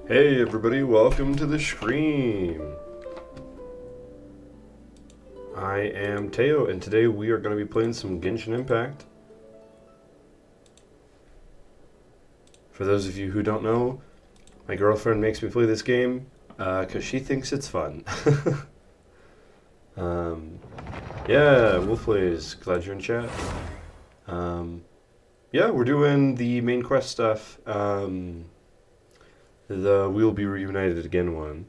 Hey everybody, welcome to the stream. I am Teo, and today we are going to be playing some Genshin Impact. For those of you who don't know, my girlfriend makes me play this game because she thinks it's fun. Yeah, TeyoPlays, glad you're in chat. Yeah, we're doing the main quest stuff. The We'll Be Reunited Again one.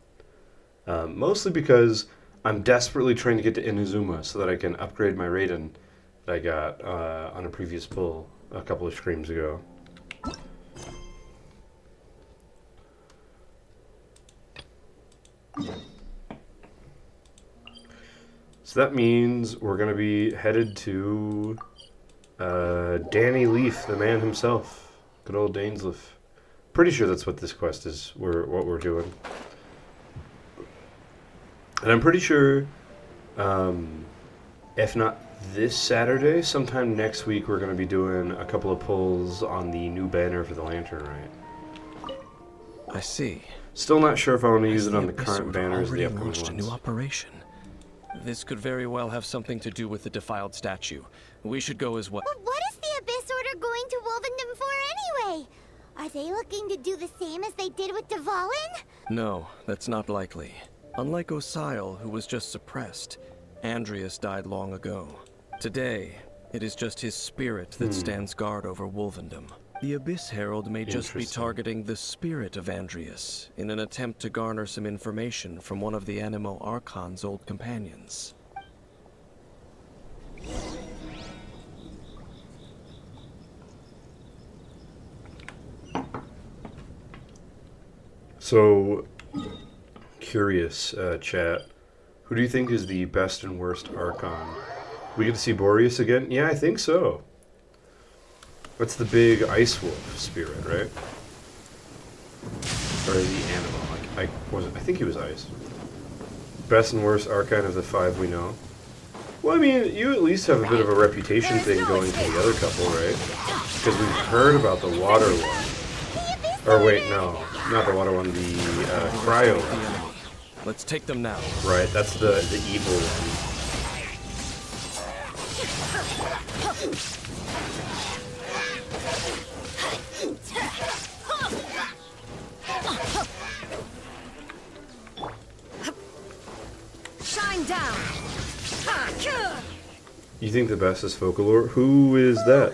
Mostly because I'm desperately trying to get to Inazuma so that I can upgrade my Raiden that I got on a previous pull a couple of streams ago. So that means we're going to be headed to Danny Leaf, the man himself. Good old Dainsleif. Pretty sure that's what this quest is, what we're doing. And I'm pretty sure, if not this Saturday, sometime next week we're going to be doing a couple of pulls on the new banner for the lantern, right? I see. Still not sure if I want to use it on the current banners or the upcoming launched ones. a new operation. This could very well have something to do with the defiled statue. We should go as well. But what is the Abyss Order going to Wolvendom for anyway? Are they looking to do the same as they did with Dvalin? No, that's not likely. Unlike Osile, who was just suppressed, Andreas died long ago. Today, it is just his spirit that stands guard over Wolvendom. The Abyss Herald may just be targeting the spirit of Andreas in an attempt to garner some information from one of the Animo Archon's old companions. So, curious, chat. Who do you think is the best and worst Archon? We get to see Boreas again? Yeah, I think so. That's the big Ice Wolf spirit, right? Or the animal. I think he was Ice. Best and worst Archon of the 5 we know. Well, I mean, you at least have a bit of a reputation thing going to the other couple, right? Because we've heard about the water one. Or wait, no. Not the water one, the cryo one. Let's take them now. Right, that's the evil one. Shine down! You think the best is Folklore? Who is that?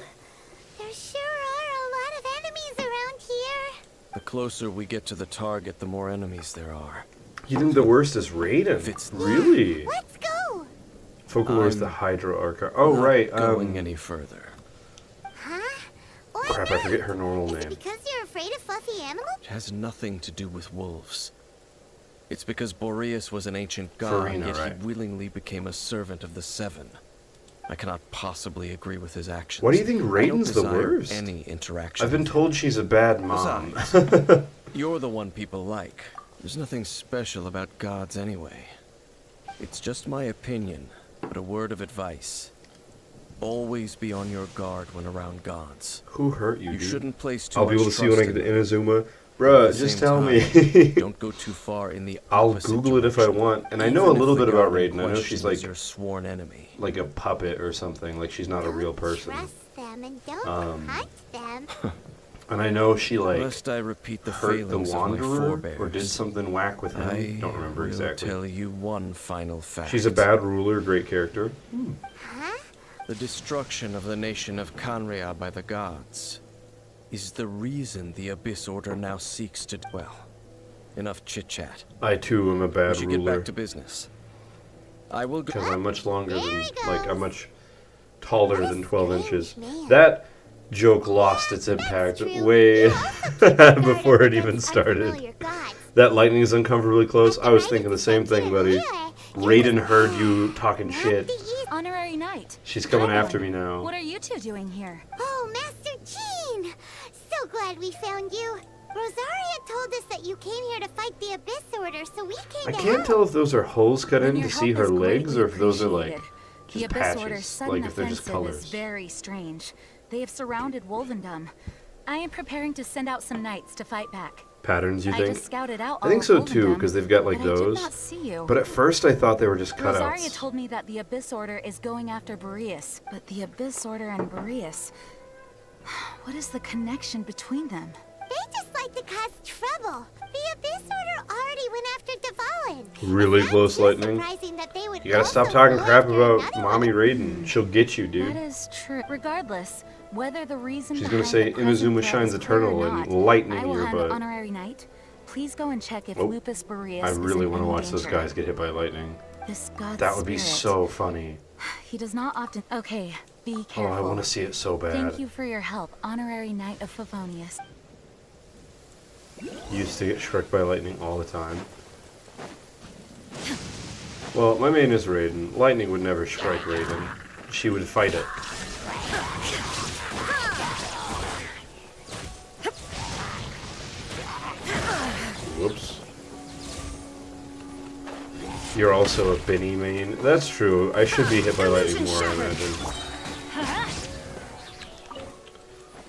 There sure are a lot of enemies around here. The closer we get to the target, the more enemies there are. You think the worst is Raiden? Really? Let's go! Folklore is the Hydra Archon. Oh, right. Going any further. Huh? Why Crap, I not? forget her normal Is it name. because you're afraid of fluffy animals? It has nothing to do with wolves. It's because Boreas was an ancient god, Farina, yet right. he willingly became a servant of the Seven. I cannot possibly agree with his actions. Why do you think I don't Raiden's the desire worst? Any interaction. I've been with told she's a bad mom. Besides, you're the one people like. There's nothing special about gods anyway. It's just my opinion, but a word of advice. Always be on your guard when around gods. Who hurt you, You dude? shouldn't place too I'll much be able to see when I get trust to in Inazuma. At Bruh, the just same tell time, me. don't go too far in the I'll opposite Google it if I direction. want. And I know a Even if little the bit about god in Raiden. I know question she's is like your sworn enemy. a puppet or something. Like she's not a real person. Trust them and don't hunt them. And I know she like Lest I repeat the hurt the failings of my Wanderer forebears. or did something whack with him. I Don't remember will exactly. tell you one final fact. She's a bad ruler, great character. Huh? The destruction of the nation of Kanria by the gods is the reason the Abyss Order now seeks to dwell. Enough chit-chat. I too am a We bad should get ruler. back to business. I will go. Because I'm much longer There than, he goes. like, I'm much taller than 12 inches. strange man. That joke lost its impact true. way You also take guard before it against even started. unfamiliar gods. That lightning is uncomfortably close. I was Right thinking at the same thing, buddy. center, Raiden heard you talking not shit. the east. Honorary knight. She's coming Hi, after Ellen. me now. What are you two doing here? Oh, Master Jean! So glad we found you. Rosaria told us that you came here to fight the Abyss Order, so we came I to can't help. tell if those are holes cut in Your to see help her is legs or if those are like appreciated. just The Abyss patches, Order's sudden like if they're just offensive colors. is very strange. They have surrounded Wolvendom. I am preparing to send out some knights to fight back. patterns, you I think? just scouted out I think all so of too, them, because they've got like but I did those. not see you. But at first I thought they were just Rosaria cutouts. told me that the Abyss Order is going after Boreas, but the Abyss Order and Boreas... What is the connection between them? They just like to cause trouble. The Abyss Order already went after Dvalin. Really It's not close too lightning. surprising that they would You gotta stop also talking go crap after about another Mommy one. Raiden. She'll get you, That dude. is true. Regardless, whether the reason She's gonna behind say the present Inazuma threat shines is clear or eternal and not, lightning I will your hand butt. Honorary Knight. Please go and check if Oh, Lupus Boreas I is really in want to any watch those danger. guys get hit by lightning. This god That would be spirit. so funny. He does not often... Okay, be Oh, careful. I want to see it so bad. Thank you for your help, Honorary Knight of Favonius. Used to get struck by lightning all the time. Well, my main is Raiden. Lightning would never strike Raiden. She would fight it. Whoops. You're also a Benny main. That's true. I should be hit by lightning more, I imagine.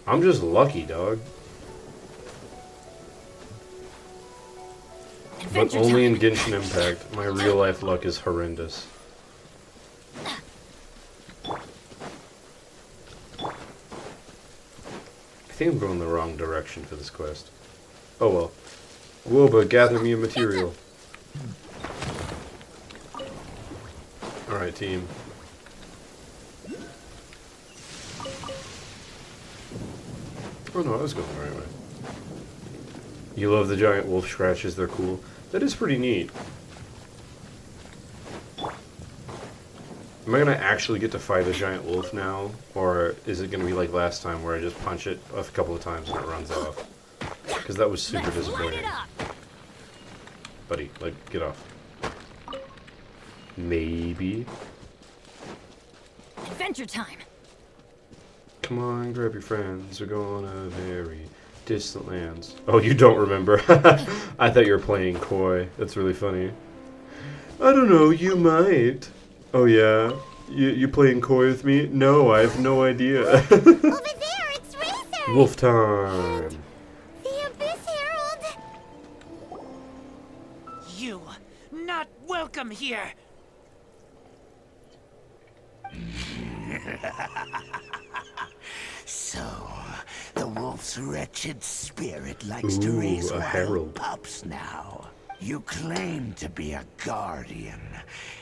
I'm just lucky, dog. But only in Genshin Impact. My real life luck is horrendous. I think I'm going the wrong direction for this quest. Oh well. Woba, gather me a material. Alright, team. Oh no, I was going the right way. You love the giant wolf scratches, they're cool. That is pretty neat. Am I gonna actually get to fight a giant wolf now? Or is it gonna be like last time where I just punch it a couple of times and it runs off? Because that was super disappointing. Buddy, like, get off. Maybe. Adventure time! Come on, grab your friends. We're going to very distant lands. Oh, you don't remember. I thought you were playing coy. That's really funny. I don't know, you might. Oh yeah? You playing coy with me? No, I have no idea. Over there, it's Razor! Wolf time. The Abyss Herald! You not welcome here. So, the wolf's wretched spirit likes to Ooh, raise a wild herald. pups now. You claim to be a guardian,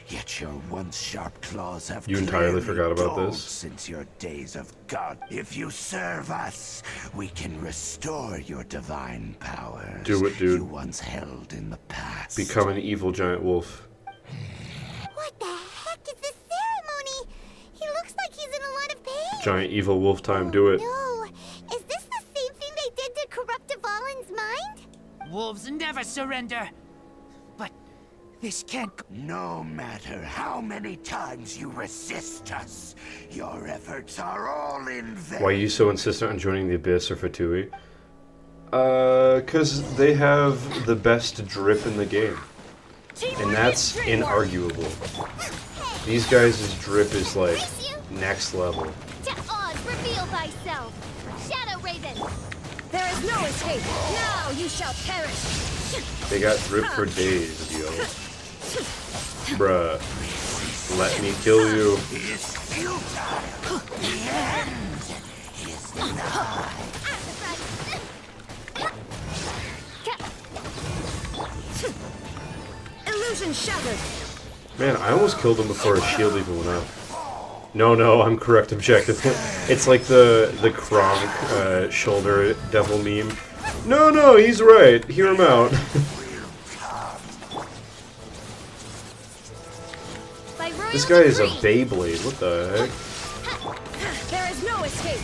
yet your once sharp claws have You entirely clearly forgot about dulled this? since your days of God. If you serve us, we can restore your divine powers. Do it, dude. You once held in the past. Become an evil giant wolf. What the heck is this ceremony? He looks like he's in a lot of pain. Giant evil wolf time, do it. No. Is this the same thing they did to corrupt Dvalin's mind? Wolves never surrender. But this can't. No matter how many times you resist us, your efforts are all in vain. Why are you so insistent on joining the Abyss or Fatui? 'Cause they have the best drip in the game. And that's inarguable. These guys' drip is like next level. To Oz, reveal thyself! Shadow Raven! There is no escape! Now you shall perish! They got drip for days, yo. Bruh. Let me kill you. It's futile. The end is nigh. Illusion shattered! Man, I almost killed him before his shield even went up. No, I'm correct objective. It's like the Kronk shoulder devil meme. No, he's right. Hear him out. This guy is a Beyblade. What the heck? There is no escape!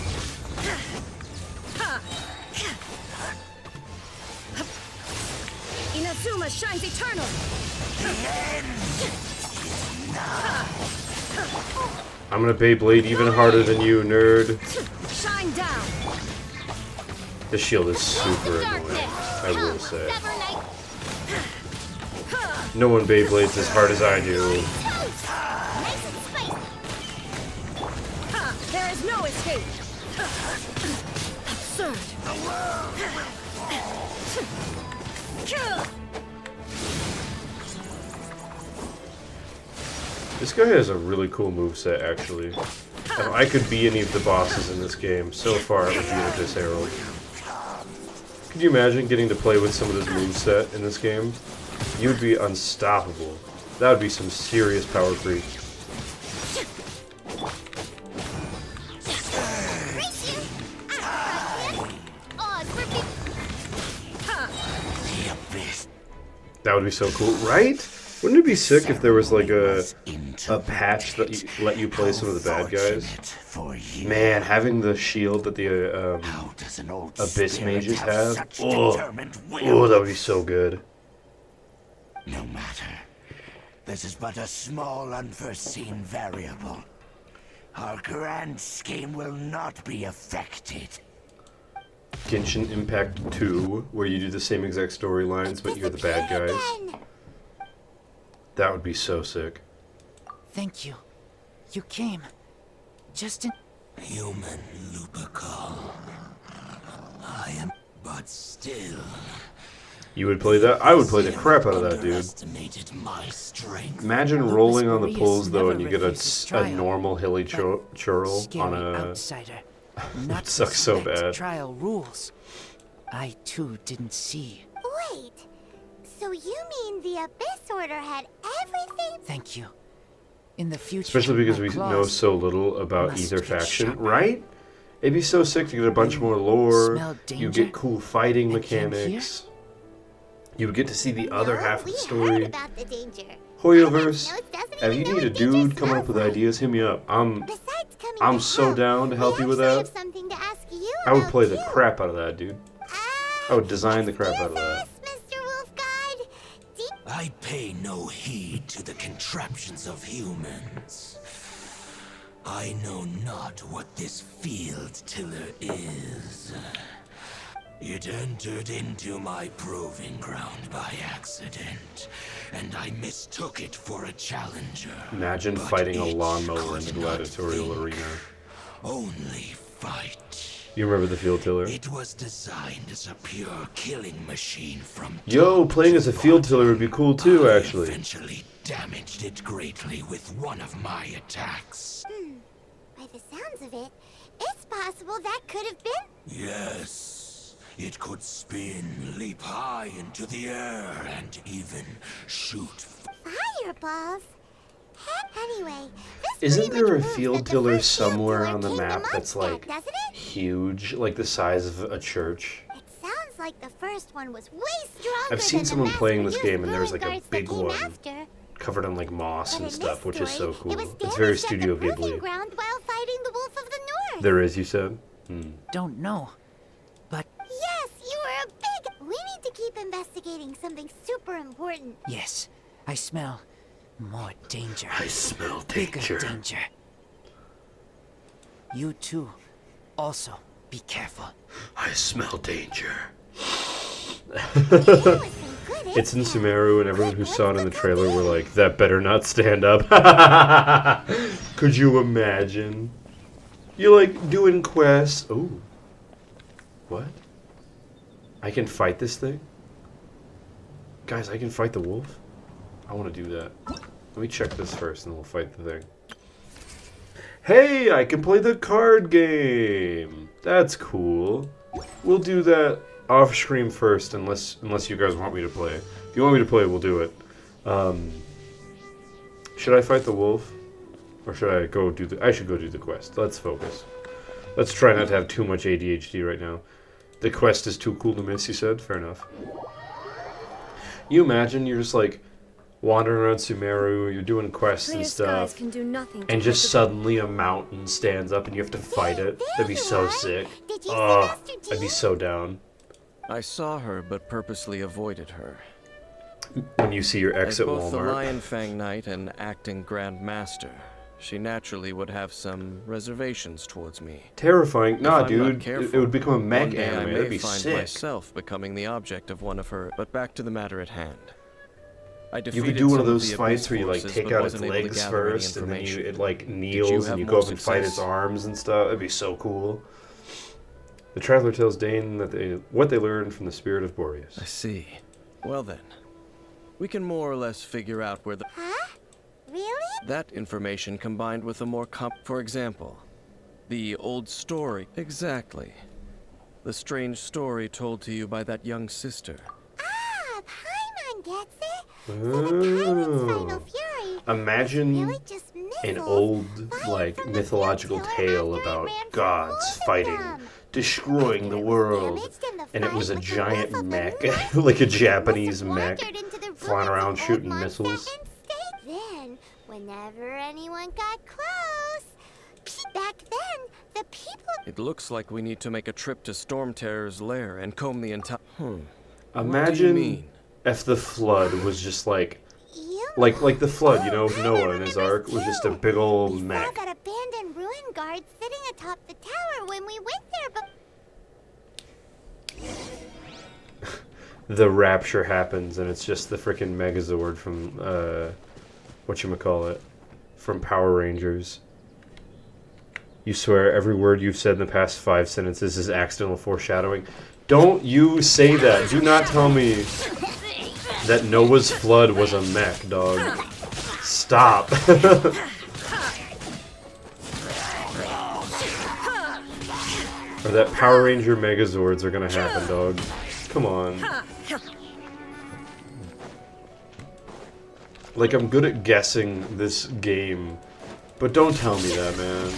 Inazuma shines eternal! I'm gonna Beyblade even harder than you, nerd. Shine down! This shield is super annoying, I will say. No one Beyblades as hard as I do. There is no escape! Absurd! This guy has a really cool moveset, actually. If I could be any of the bosses in this game, so far it would be an Abyss Herald. Could you imagine getting to play with some of this moveset in this game? You would be unstoppable. That would be some serious power creep. That would be so cool, right? Wouldn't it be sick if there was like a patch that let you play some of the bad guys? Man, having the shield that the Abyss mages have, oh, that would be so good. No matter. This is but a small unforeseen variable. Our grand scheme will not be affected. GENSHIN IMPACT 2, where you do the same exact storylines, but you're the bad guys. That would be so sick. Thank you. You came. Just in... Human Lupercal. I am... but still... You would play that? I would play the crap out of that, dude. Imagine rolling on the pulls, though, and you get a normal hilly churl on a... It sucks so bad. Trial rules. I too didn't see. Wait, so you mean the Abyss Order had everything? Thank you. In the future, especially because we know so little about either faction, right? It'd be so sick to get a bunch more lore. You get cool fighting mechanics. You would get to see the other half of the story. Hoyoverse, if you need a dude coming up with ideas, hit me up. I'm so down to help you with that. I would play the crap out of that, dude. I would design the crap out of that. I pay no heed to the contraptions of humans. I know not what this field tiller is. It entered into my proving ground by accident, and I mistook it for a challenger. Imagine fighting a lawnmower in the gladiatorial arena. Only fight. You remember the field tiller? It was designed as a pure killing machine from... Yo, playing as a field tiller would be cool too, actually. I eventually damaged it greatly with one of my attacks. By the sounds of it, it's possible that could have been... Yes. It could spin, leap high into the air, and even shoot fireballs. Anyway, isn't there a field tiller somewhere on the map that's like huge, like the size of a church? It sounds like the first one was way stronger. I've seen someone playing this game and there's like a big one covered in like moss and stuff, which is so cool. It's very Studio Ghibli. There is, you said? Don't know. But yes, you were a big... We need to keep investigating something super important. Yes, I smell more danger. I smell danger. Bigger danger. You too. Also, be careful. I smell danger. It's in Sumeru, and everyone who saw it in the trailer were like, that better not stand up. Could you imagine? You're like doing quests. Oh. What? I can fight this thing? Guys, I can fight the wolf? I want to do that. Let me check this first and then we'll fight the thing. Hey, I can play the card game! That's cool. We'll do that off screen first unless you guys want me to play. If you want me to play, we'll do it. Should I fight the wolf? Or should I go do the... I should go do the quest. Let's focus. Let's try not to have too much ADHD right now. The quest is too cool to miss, you said? Fair enough. You imagine you're just like wandering around Sumeru, you're doing quests and stuff, and just suddenly a mountain stands up and you have to fight it. That'd be so sick. Oh, I'd be so down. I saw her, but purposely avoided her. When you see your ex at Walmart. As both the Lion Fang Knight and acting Grand Master, she naturally would have some reservations towards me. Terrifying. Nah, dude. Careful, it would become a mech anime. anime. That'd be sick. I may find myself becoming the object of one of her. But back to the matter at hand. You could do one of those fights where you like take out its legs first, and then it like kneels and you go up and fight its arms and stuff. That'd be so cool. The traveler tells Dane that what they learned from the spirit of Boreas. I see. Well then, we can more or less figure out where the... Huh? Really? That information combined with a more For example, the old story. Exactly. The strange story told to you by that young sister. Ah, Paimon gets it. So the pirate's final fury Imagine is really just an missiles old, fired like, from the mythological field tale after it about ran from gods fighting, Wolfendom. destroying the world, Damaged in the and it fight was a with the giant loss of the mech, knife. like a It Japanese must have mech, wandered into the flying ruins around of shooting old missiles. Mondstadt and stayed. Then, whenever anyone got close, back then, the people... It looks like we need to make a trip to Storm Terror's lair and comb the entire... What do you Imagine mean? if the flood was just like You... the flood, you know, Oh, Noah and his I ark remember was just a too. big old We saw mech. that abandoned ruin guard sitting atop the tower when we went there, but... The rapture happens, and it's just the freaking Megazord from, whatchamacallit, from Power Rangers. You swear every word you've said in the past 5 sentences is accidental foreshadowing. Don't you say that. Do not tell me that Noah's flood was a mech, dog. Stop. Or that Power Ranger Megazords are gonna happen, dog. Come on. Like, I'm good at guessing this game, but don't tell me that, man.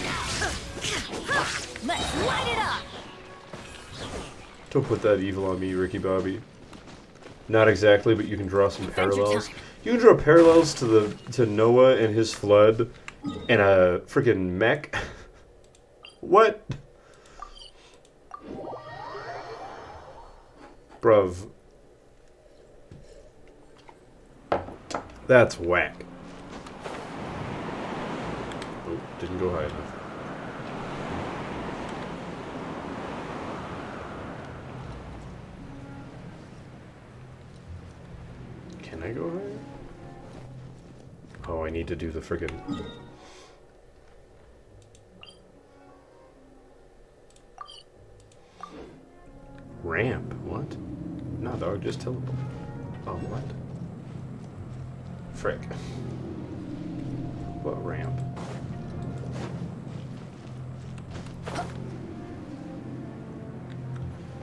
Let's light it up! Don't put that evil on me, Ricky Bobby. Not exactly, but you can draw some Adventure parallels. time. You can draw parallels to Noah and his flood and a freaking mech. What? Bruv. That's whack. Oh, didn't go high enough. Can I go higher? Oh, I need to do the friggin' ramp. What? No, dog, just teleport. Oh, what? Frick. What ramp?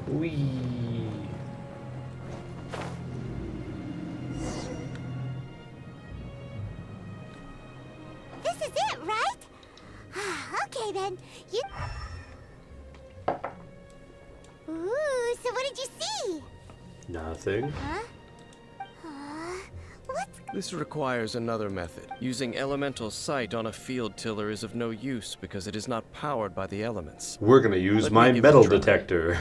Whee. This is it, right? Okay then, you... Ooh, so what did you see? Nothing. Huh? What's... This requires another method. Using elemental sight on a field tiller is of no use because it is not powered by the elements. We're gonna use Let me my give it a metal try. detector.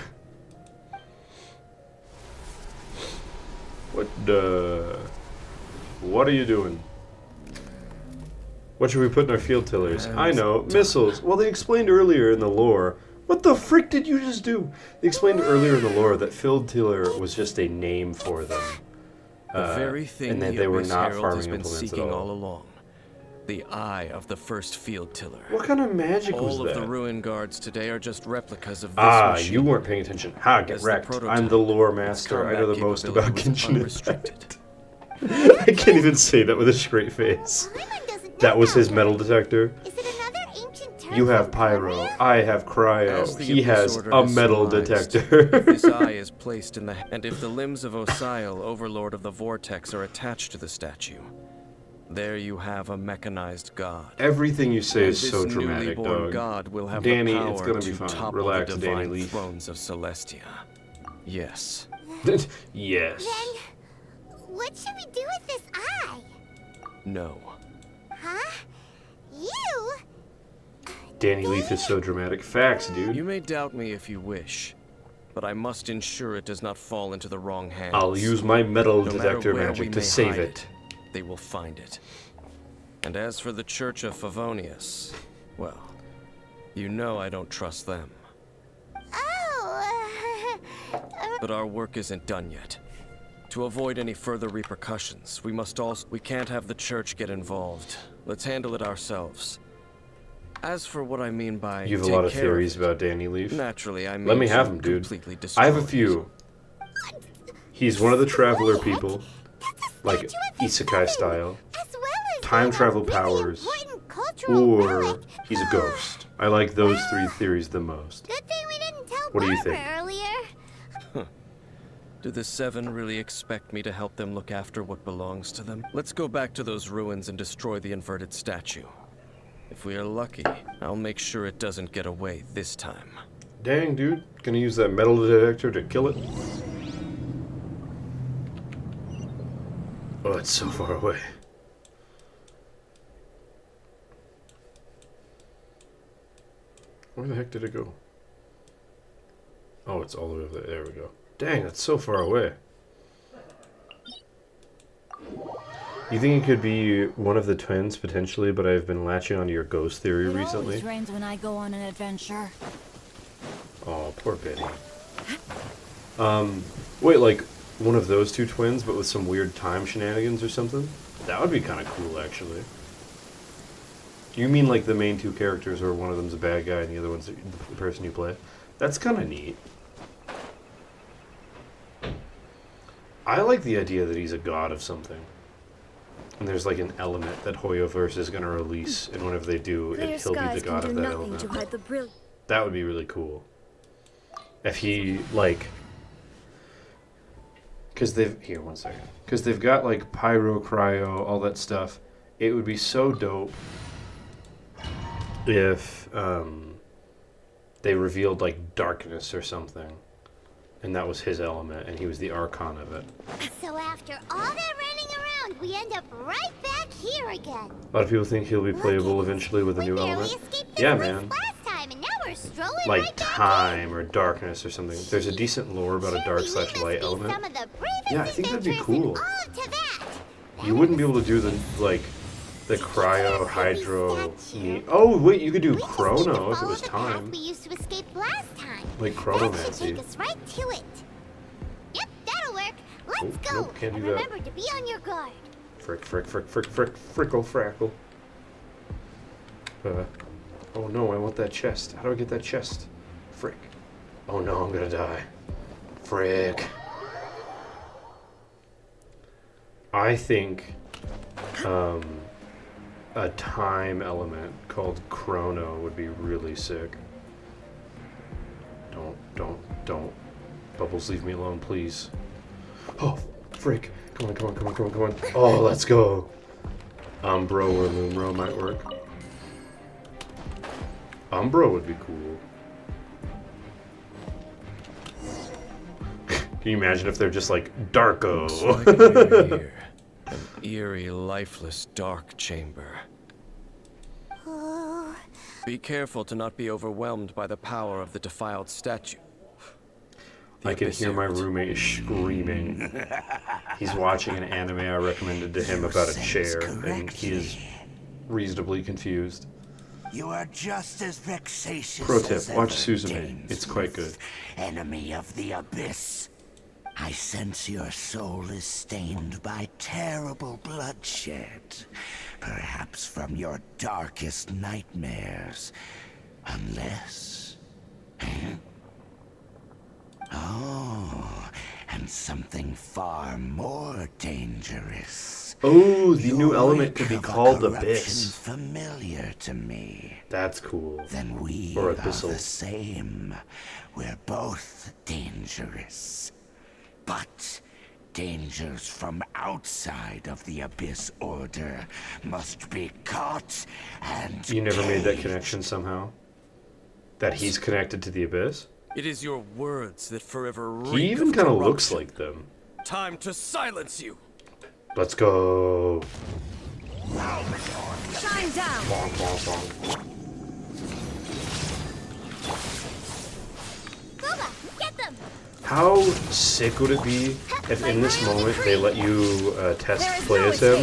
What are you doing? What should we put in our field tillers? I know, missiles. Well, they explained earlier in the lore. What the frick did you just do? They explained earlier in the lore that field tiller was just a name for them. The very thing and that the they were Abyss not Herald farming has been implements at seeking all. all along. The eye of the first field tiller. What kind of magic was All of that? the ruin guards today are just replicas of this Ah, machine. you weren't paying attention. Ha, get As the wrecked. prototype, I'm the lore its master. I combat know the most about capability was Genshin unrestricted. Impact. I can't even say that with a straight face. Paimon doesn't know That was his right? metal detector. Is it another ancient term You for have pyro. Pyria? I have As cryo. the He Abyss has Order a has metal surmised, detector. if this eye is placed in the... And if the limbs of Osial, Overlord of the Vortex, are attached to the statue, there you have a mechanized god. Everything you say And is this so newly dramatic, born dog. god will have Danny, the power it's gonna be to fine. topple Relax, the Danny divine Leaf. thrones of Celestia. Yes. Yes. Then, what should we do with this eye? No. Huh? You? Danny Leaf is so dramatic. Facts, dude. You may doubt me if you wish, but I must ensure it does not fall into the wrong hands. I'll use my metal No matter detector where we magic to may save hide it. They will find it. And as for the Church of Favonius, well, you know I don't trust them. Oh, But our work isn't done yet. To avoid any further repercussions, we can't have the church get involved. Let's handle it ourselves. As for what I mean by You have a take lot of care theories it, about Danny Leaf. naturally, I mean Let me have to them, dude. completely I have a destroy few. He's one of the traveler people, like isekai style. As well as Time being a travel really powers, important cultural or relic. he's a ghost. I like those three theories the most. Good thing we didn't tell What do you Barbara think? earlier. Do the Seven really expect me to help them look after what belongs to them? Let's go back to those ruins and destroy the inverted statue. If we are lucky, I'll make sure it doesn't get away this time. Dang, dude. Gonna use that metal detector to kill it? Oh, it's so far away. Where the heck did it go? Oh, it's all the way over there. There we go. Dang, that's so far away. You think it could be one of the twins, potentially, but I've been latching onto your ghost theory recently? It always rains when I go on an adventure. Oh, poor Betty. Wait, like one of those two twins, but with some weird time shenanigans or something? That would be kind of cool, actually. You mean like the main two characters, or one of them's a bad guy and the other one's the person you play? That's kind of neat. I like the idea that he's a god of something. And there's like an element that Hoyoverse is going to release, and whenever they do, he'll be the god of that element. That would be really cool. If he, like... Because they've... Here, one second. Because they've got, like, pyro, cryo, all that stuff. It would be so dope if they revealed, like, darkness or something. And that was his element, and he was the archon of it. So after all that running around, we end up right back here again. A lot of people think he'll be playable eventually with a new element. Yeah, man. Last time, and now we're strolling Like right back time or darkness or something. There's a decent lore about a dark/light element. Yeah, I think that'd be cool. You wouldn't be able to do the cryo, hydro, oh wait, you could do chrono if it was time. We used to escape last time. Like That should chronomancy. take us right to it. Yep, that'll work. Let's Oh, go. nope, can't And do that. remember to be on your guard. Frickle frackle. Oh no, I want that chest. How do I get that chest? Frick. Oh no, I'm gonna die. Frick. I think a time element called chrono would be really sick. Don't. Bubbles, leave me alone, please. Oh, frick. Come on. Oh, let's go. Umbro or Lumro might work. Umbro would be cool. Can you imagine if they're just like Darko? Looks like you're here. An eerie, lifeless, dark chamber. Oh, Be careful to not be overwhelmed by the power of the defiled statue. The I can Abyss hear my Errant. roommate screaming. He's watching an anime I recommended to him about a chair, and he is reasonably confused. You are just as vexatious. Pro tip, as watch ever, Suzume. It's quite good. Enemy of the abyss. I sense your soul is stained by terrible bloodshed. Perhaps from your darkest nightmares. Unless... Oh, and something far more dangerous. Oh, the new Your element could be wake of a called corruption Abyss. Familiar to me. That's cool. Then we Or are Abyssal. the same. We're both dangerous. But dangers from outside of the Abyss Order must be caught and You never made that caged. connection somehow? That he's connected to the Abyss? It is your words that forever reek He even kind of looks corruption. like them. Time to silence you! Let's go. Shine down! Bonk, bonk, bonk. Boba, get them. How sick would it be if in this moment they let you test play as him,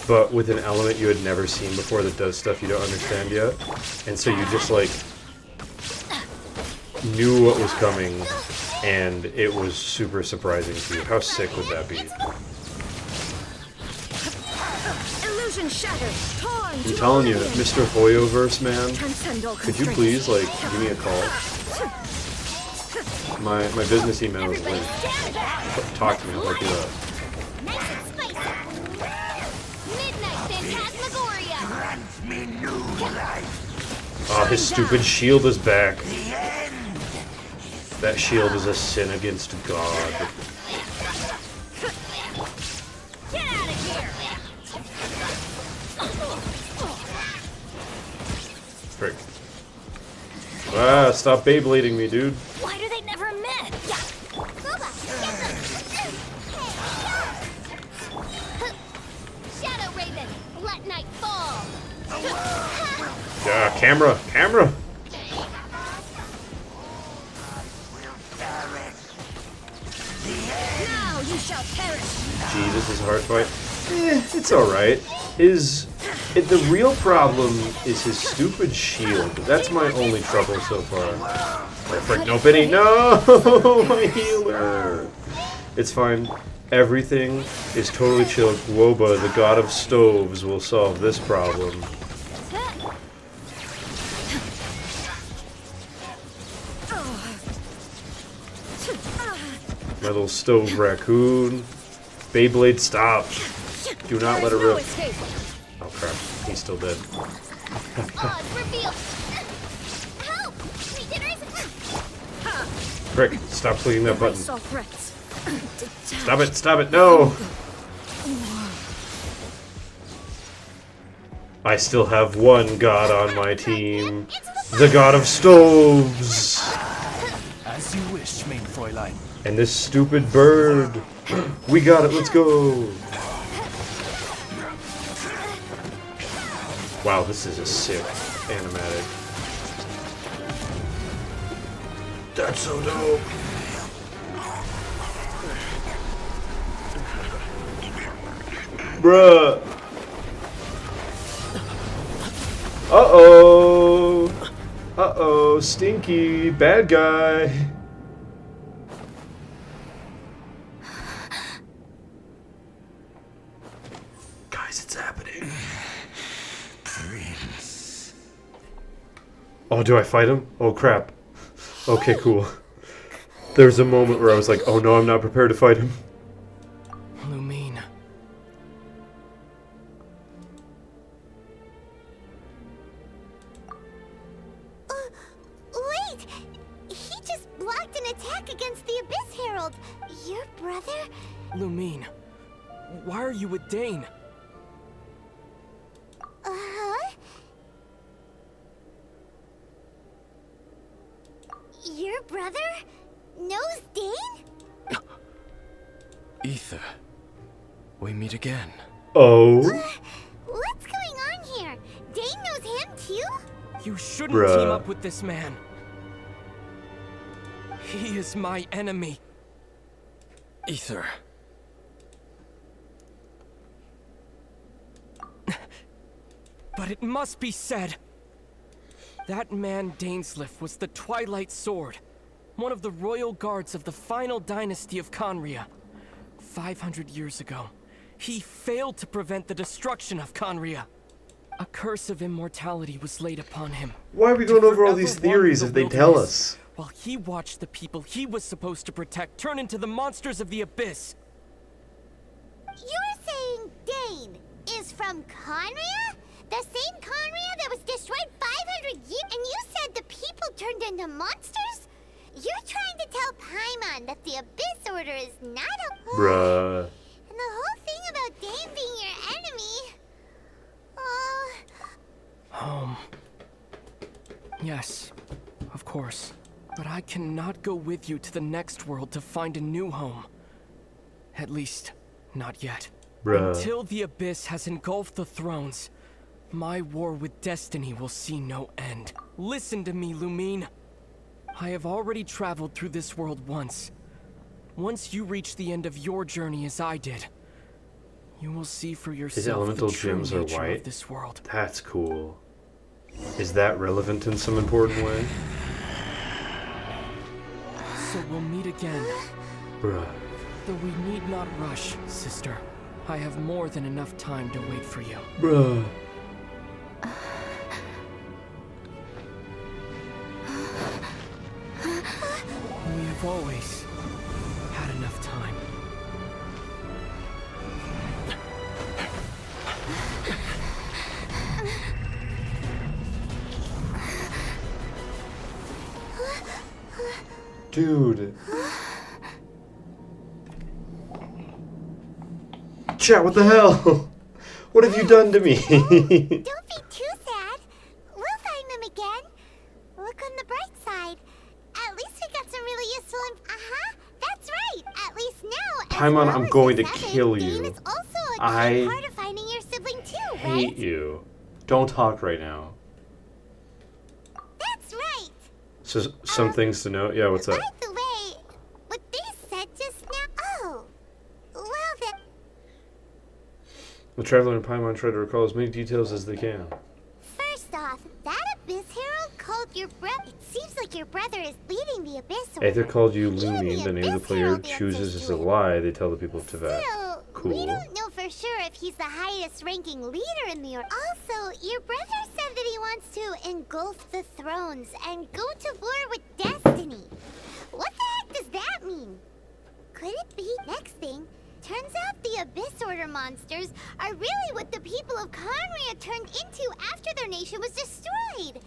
but with an element you had never seen before that does stuff you don't understand yet, and so you just like knew what was coming and it was super surprising to you. How sick would that be? Illusion Dimension shattered. Torn I'm to telling you, oblivion. Mr. Hoyoverse, man, Transcend all could you constraints. please, like, give me a call? My business email is linked. Stand back! Talk to me, I'll look it up. Nice and spicy! Midnight Phantasmagoria! Grant me new life. Oh, his stupid shield is back. The end. That shield is a sin against God. Get out of here! Frick. Ah, stop Beyblading me, dude. Why do they never met? Yeah. Booba, get them. Shadow Raven, let night fall. Yeah, camera, camera. Now you shall perish. Gee, this is a hard fight. It's alright. The real problem is his stupid shield. That's my only trouble so far. Oh, frick, no, Benny, no! My healer! It's fine. Everything is totally chill. Woba, the god of stoves, will solve this problem. My little stove raccoon. Beyblade, stop. Do not let her No rip. escape. Oh crap, he's still dead. Odds revealed. Help! Regeneration. Frick, stop clicking that button. Saw threats. Stop it, no! I still have one god on my team. The god of stoves! As you wish, main Fräulein. And this stupid bird. We got it, let's go! Wow, this is a sick animatic. That's so dope. Bruh. Uh-oh. Uh-oh, stinky, bad guy. Guys, it's happening. Prince. Oh, do I fight him? Oh, crap. Okay, cool. There's a moment where I was like, oh no, I'm not prepared to fight him. Lumine. Wait! He just blocked an attack against the Abyss Herald. Your brother? Lumine. Why are you with Dane? Uh-huh. Your brother knows Dane? Ether. We meet again. Oh? What's going on here? Dane knows him too? You shouldn't Bruh. team up with this man. He is my enemy. Ether. But it must be said. That man Dainsleif was the Twilight Sword, one of the royal guards of the final dynasty of Conria. 500 years ago, he failed to prevent the destruction of Conria. A curse of immortality was laid upon him. Why are we going over all these theories if they tell us? While he watched the people he was supposed to protect turn into the monsters of the Abyss. You're saying Dane is from Conria? The same Conria that was destroyed 500 years? And you said the people turned into monsters? You're trying to tell Paimon that the Abyss Order is not a... Bruh. And the whole thing about Dane being your enemy... Home. Yes, of course. But I cannot go with you to the next world to find a new home. At least, not yet. Bruh. Until the Abyss has engulfed the thrones, my war with destiny will see no end. Listen to me, Lumine. I have already traveled through this world once. Once you reach the end of your journey as I did, you will see for yourself elemental the true gems are nature white? of this world. That's cool. Is that relevant in some important way? So we'll meet again. Bruh. Though we need not rush, sister. I have more than enough time to wait for you. Bruh. We have always had enough time. Dude. Chat, what the hell? What have you done to me? Don't be too sad. We'll find them again. Look on the bright side. At least we got some really useful that's right. At least now, as Paimon, well I'm as going to the seven, kill Dane you. is also a I key part of finding your sibling too, hate right? you. Don't talk right now. That's right. So, some things to note. Yeah, what's up? By the way, what they said just now. Oh, well then. The Traveler and Paimon try to recall as many details as they can. First off, that Abyss Herald called your brother. It seems like your brother is leading the Abyss Order. Aether called you Even Lumine, the name the Abyss player Herald chooses answers is to a it. lie, they tell the people of Teyvat. Still, we Cool. don't know for sure if he's the highest ranking leader in the order. Also, your brother said that he wants to engulf the thrones and go to war with destiny. What the heck does that mean? Could it be? Next thing, turns out the Abyss Order monsters are really what the people of Conria turned into after their nation was destroyed.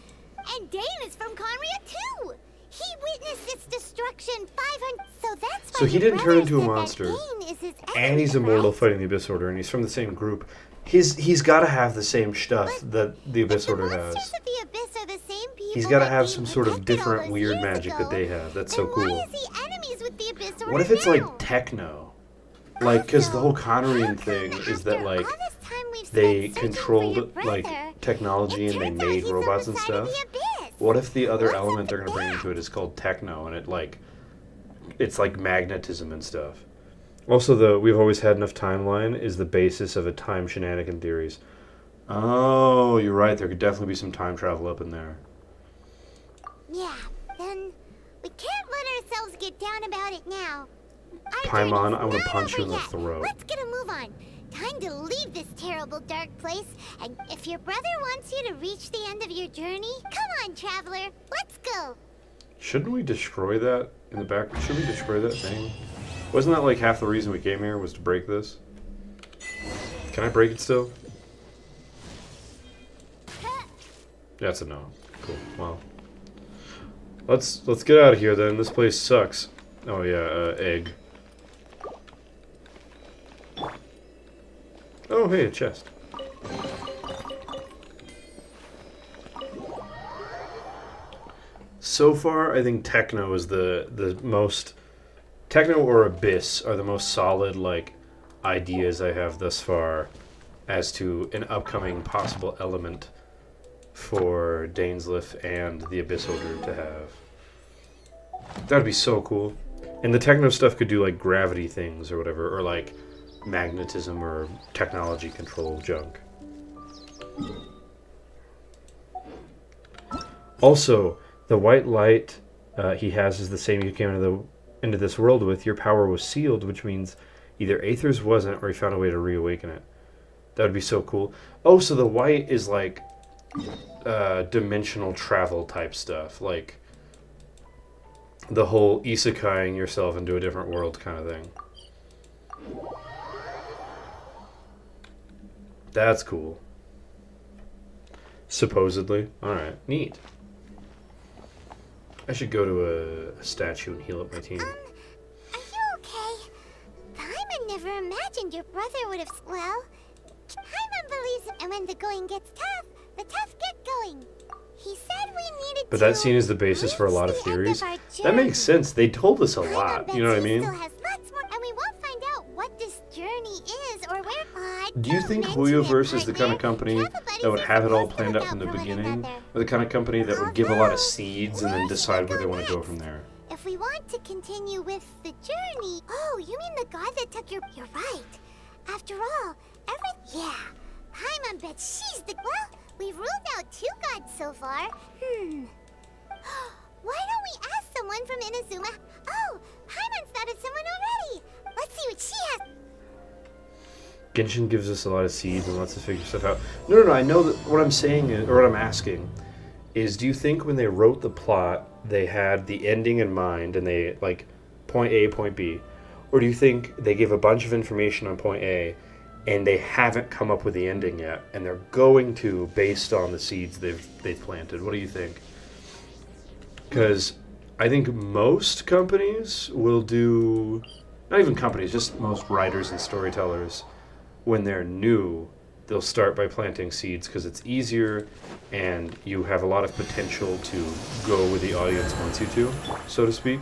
And Dane is from Conria too. He witnessed its destruction 500. So that's why So he your didn't turn brother into a said that monster. Dane is his And he's enemy, immortal right? fighting the Abyss Order, and he's from the same group. He's got to have the same stuff that the Abyss Order If the has. monsters of the Abyss are the same people He's got to that have Dane some sort of protected all different those weird years magic ago, that they have. That's so then cool. Why is he enemies with the Abyss Order What if it's now? like techno? Like, because the whole Conrian thing is that, like, they controlled, like, technology and they made robots and stuff. What if the other element they're going to bring into it is called techno, and it's like magnetism and stuff? Also, the we've always had enough timeline is the basis of a time shenanigan theories. Oh, you're right. There could definitely be some time travel up in there. Yeah, then we can't let ourselves get down about it now. Our Paimon, journey's I want to not punch you in over the yet. throat. Let's get a move on. Time to leave this terrible dark place. And if your brother wants you to reach the end of your journey, come on, traveler. Let's go. Shouldn't we destroy that in the back? Should we destroy that thing? Wasn't that like half the reason we came here was to break this? Can I break it still? That's a no. Cool. Well, let's get out of here then. This place sucks. Oh yeah, egg. Oh hey, a chest. So far, I think Techno is the most... Techno or Abyss are the most solid, like, ideas I have thus far as to an upcoming possible element for Dainsleif and the Abyss Order to have. That'd be so cool. And the Techno stuff could do, like, gravity things or whatever, or, like, magnetism or technology control junk. Also, the white light he has is the same you came into this world with. Your power was sealed, which means either Aether's wasn't or he found a way to reawaken it. That would be so cool. Oh, so the white is like dimensional travel type stuff. Like the whole isekaiing yourself into a different world kind of thing. That's cool. Supposedly. Alright, neat. I should go to a statue and heal up my team. Are you okay? Paimon never imagined your brother would have... Well, Paimon believes and when the going gets tough, the tough get going. He said we needed But that scene is the basis for a lot of theories. That makes sense. They told us a lot. You know what I mean? Still has lots more, and we won't find out what this journey is or where... Do you think Huyoverse is the kind of company that would have it all planned out from the beginning? Or the kind of company that would give a lot of seeds and then decide where they want to go from there? If we want to continue with the journey... Oh, you mean the god that took your... You're right. After all, Yeah, Paimon bet she's the... Well, we've ruled out 2 gods so far. Why don't we ask someone from Inazuma? Oh, Paimon's thought of someone already. Let's see what she has... Genshin gives us a lot of seeds and lets us figure stuff out. No, I know that what I'm saying is, or what I'm asking is, do you think when they wrote the plot, they had the ending in mind and they, like, point A, point B? Or do you think they gave a bunch of information on point A and they haven't come up with the ending yet and they're going to based on the seeds they've planted? What do you think? Because I think most companies will do, not even companies, just most writers and storytellers, when they're new, they'll start by planting seeds because it's easier and you have a lot of potential to go where the audience wants you to, so to speak.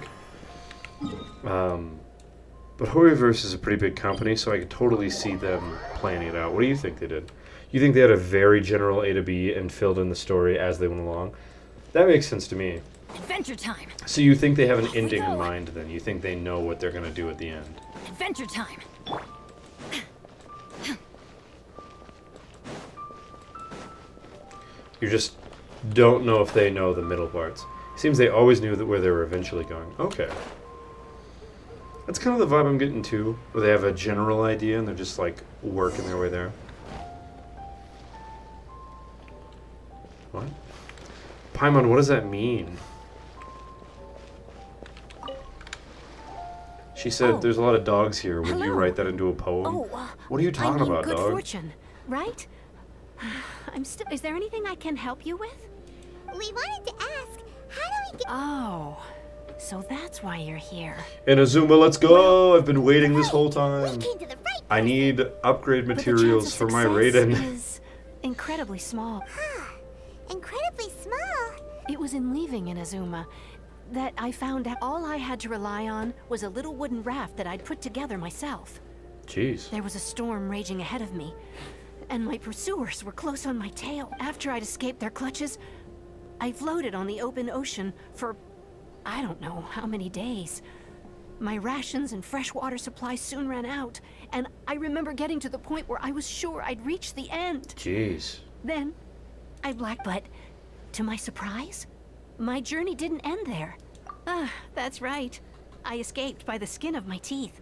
But Horrorverse is a pretty big company, so I could totally see them planning it out. What do you think they did? You think they had a very general A to B and filled in the story as they went along? That makes sense to me. Adventure time. So you think they have an ending in mind then? You think they know what they're going to do at the end? Adventure time. You just don't know if they know the middle parts. Seems they always knew that where they were eventually going. Okay. That's kind of the vibe I'm getting too, where they have a general idea and they're just like working their way there. What? Paimon, what does that mean? She said there's a lot of dogs here. Would you write that into a poem? What are you talking about, good dog? fortune, right? I'm still. Is there anything I can help you with? We wanted to ask, how do we get... Oh, so that's why you're here. Inazuma, let's go! I've been waiting this whole time. We came to the right I need upgrade But the materials chance for of my success Raiden. is incredibly small. Incredibly small. It was in leaving Inazuma that I found out all I had to rely on was a little wooden raft that I'd put together myself. Jeez. There was a storm raging ahead of me, and my pursuers were close on my tail. After I'd escaped their clutches, I floated on the open ocean for I don't know how many days. My rations and fresh water supplies soon ran out, and I remember getting to the point where I was sure I'd reached the end. Jeez. Then, I blacked, but to my surprise, my journey didn't end there. Ah, that's right. I escaped by the skin of my teeth.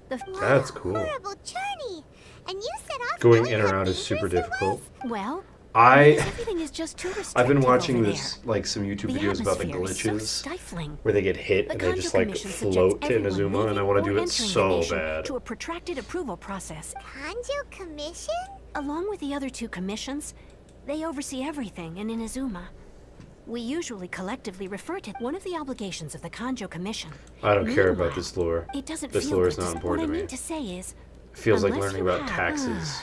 That's cool. Horrible journey. And you set off Going knowing in or how out is dangerous super it difficult. was. Well, I everything is just too restrictive I've been watching over this there. like some YouTube The videos about the atmosphere is so glitches stifling. where they get hit The and they just like Conjo Commission float to subjects everyone Inazuma, and I want to leaving do or it entering the so nation bad. to a protracted approval process. Kanjo Commission? Along with the other two commissions, they oversee everything in Inazuma. We usually collectively refer to one of the obligations of the Kanjo Commission. I don't care about Meanwhile, this lore. It doesn't This feel lore good is not to- important to What I me. mean to say is, Feels like unless learning you about have- taxes.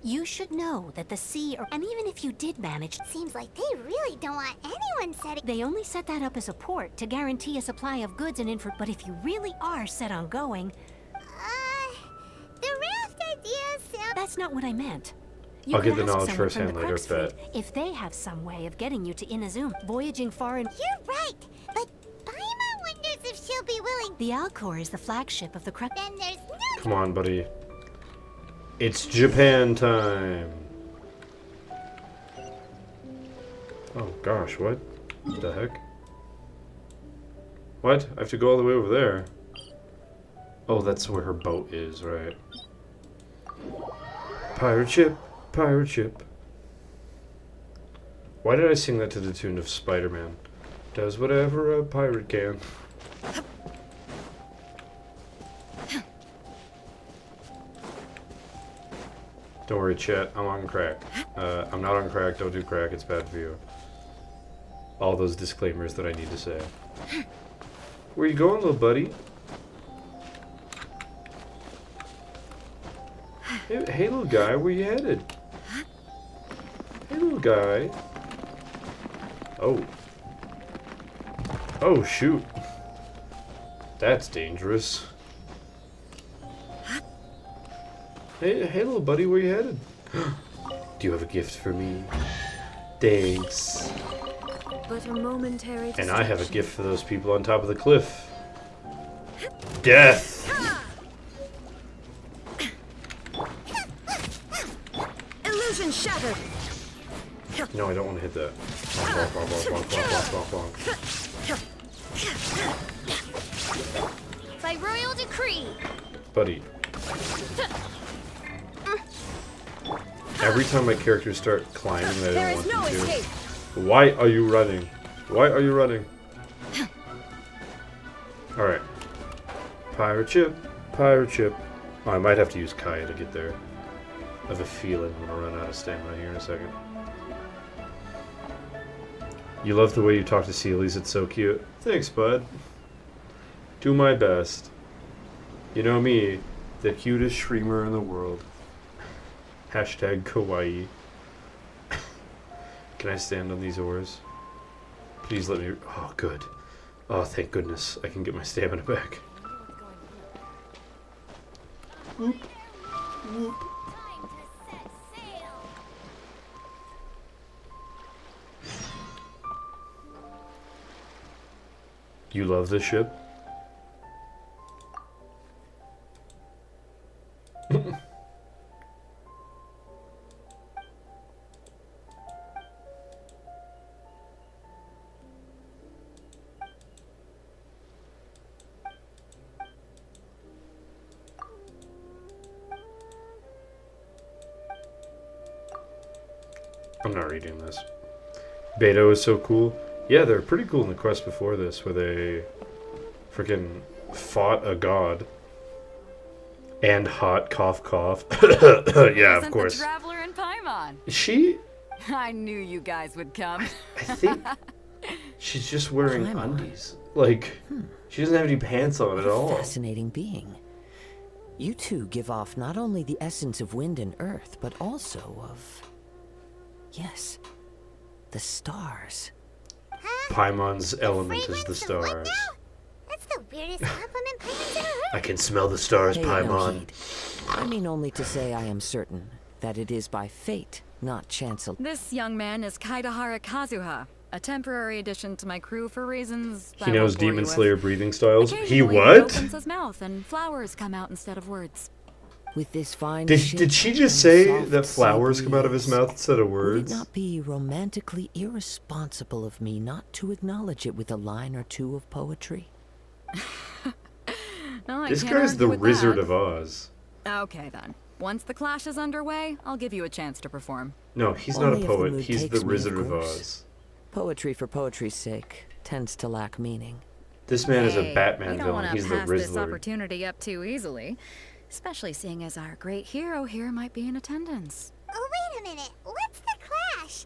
you should know that the sea, and even if you did manage, Seems like they really don't want anyone setting... they only set that up as a port to guarantee a supply of goods and info. But if you really are set on going, The raft idea sounds... that's not what I meant. I'll could get the ask knowledge someone from firsthand the later, Crux bet. fleet if they have some way of getting you to Inazuma. Voyaging far and You're right, but Paimon wonders if she'll be willing... the Alcor is the flagship of the Crux. Then there's no... Come on, buddy. It's Japan time. Oh gosh, what the heck? What? I have to go all the way over there. Oh, that's where her boat is, right? Pirate ship, pirate ship. Why did I sing that to the tune of Spider-Man? Does whatever a pirate can. Don't worry, chat. I'm on crack. I'm not on crack. Don't do crack. It's bad for you. All those disclaimers that I need to say. Where you going, little buddy? Hey, little guy. Where you headed? Hey, little guy. Oh. Oh, shoot. That's dangerous. Hey, little buddy, where you headed? Do you have a gift for me? Thanks. But a momentary And I have a gift for those people on top of the cliff. Death! Illusion shattered. No, I don't want to hit that. Bonk, bonk, bonk, bonk, bonk, bonk, bonk. By royal decree. Buddy. Every time my characters start climbing, I don't want them to. Why are you running? Why are you running? Alright. Pirate ship. Pirate ship. Oh, I might have to use Kaya to get there. I have a feeling I'm gonna run out of stamina here in a second. You love the way you talk to Sealies, it's so cute. Thanks, bud. Do my best. You know me, the cutest streamer in the world. Hashtag kawaii. Can I stand on these oars? Please let me... Oh, good. Oh, thank goodness. I can get my stamina back. Whoop. Whoop. You love this ship? I'm not reading this. Beto is so cool. Yeah, they're pretty cool in the quest before this, where they freaking fought a god. And hot cough cough. Yeah, of course. The traveler in Paimon. Is she? I knew you guys would come. I think she's just wearing undies. Like, she doesn't have any pants on at all. Fascinating being. You two give off not only the essence of wind and earth, but also of... Yes, the stars. Paimon's element is the What stars. now? That's the weirdest compliment Paimon's ever heard. I can smell the stars, Pay no Paimon. heed. I mean only to say I am certain that it is by fate, not chance. This young man is Kaidahara Kazuha, a temporary addition to my crew for reasons He knows Demon Slayer. Slayer breathing styles. He Occasionally, what? opens his mouth and flowers come out instead of words. With this fine Did shape she just and say soft that flowers sea come out of his breeze, mouth instead of would words? it not be romantically irresponsible of me not to acknowledge it with a line or two of poetry? No, I This can't guy's the argue with Wizard that. of Oz. Okay then. Once the clash is underway, I'll give you a chance to perform. No, he's not Only a if the poet. mood He's takes the me, Wizard of of course. Oz. Poetry for poetry's sake tends to lack meaning. This man is a Hey, Batman we don't villain. want to He's the pass this Rizzler. opportunity up too easily, especially seeing as our great hero here might be in attendance. Oh, wait a minute. What's the clash?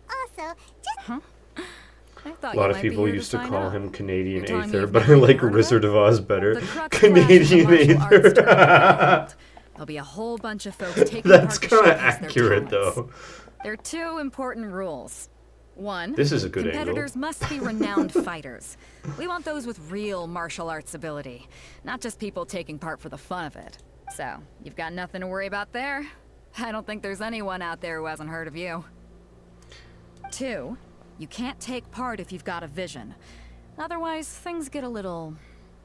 Also, just... I thought A lot you of might be people here to used to sign call up. him Canadian You're telling me Aether, you've but I never like heard of Wizard it? of Oz better. The crux Canadian clash is a martial arts Aether. tournament. There'll be a whole bunch of folks taking That's part to kind of showcase their accurate, talents. though. There are two important rules. One, This is a good competitors angle. must be renowned fighters. We want those with real martial arts ability, not just people taking part for the fun of it. So, you've got nothing to worry about there. I don't think there's anyone out there who hasn't heard of you. Two, you can't take part if you've got a vision. Otherwise, things get a little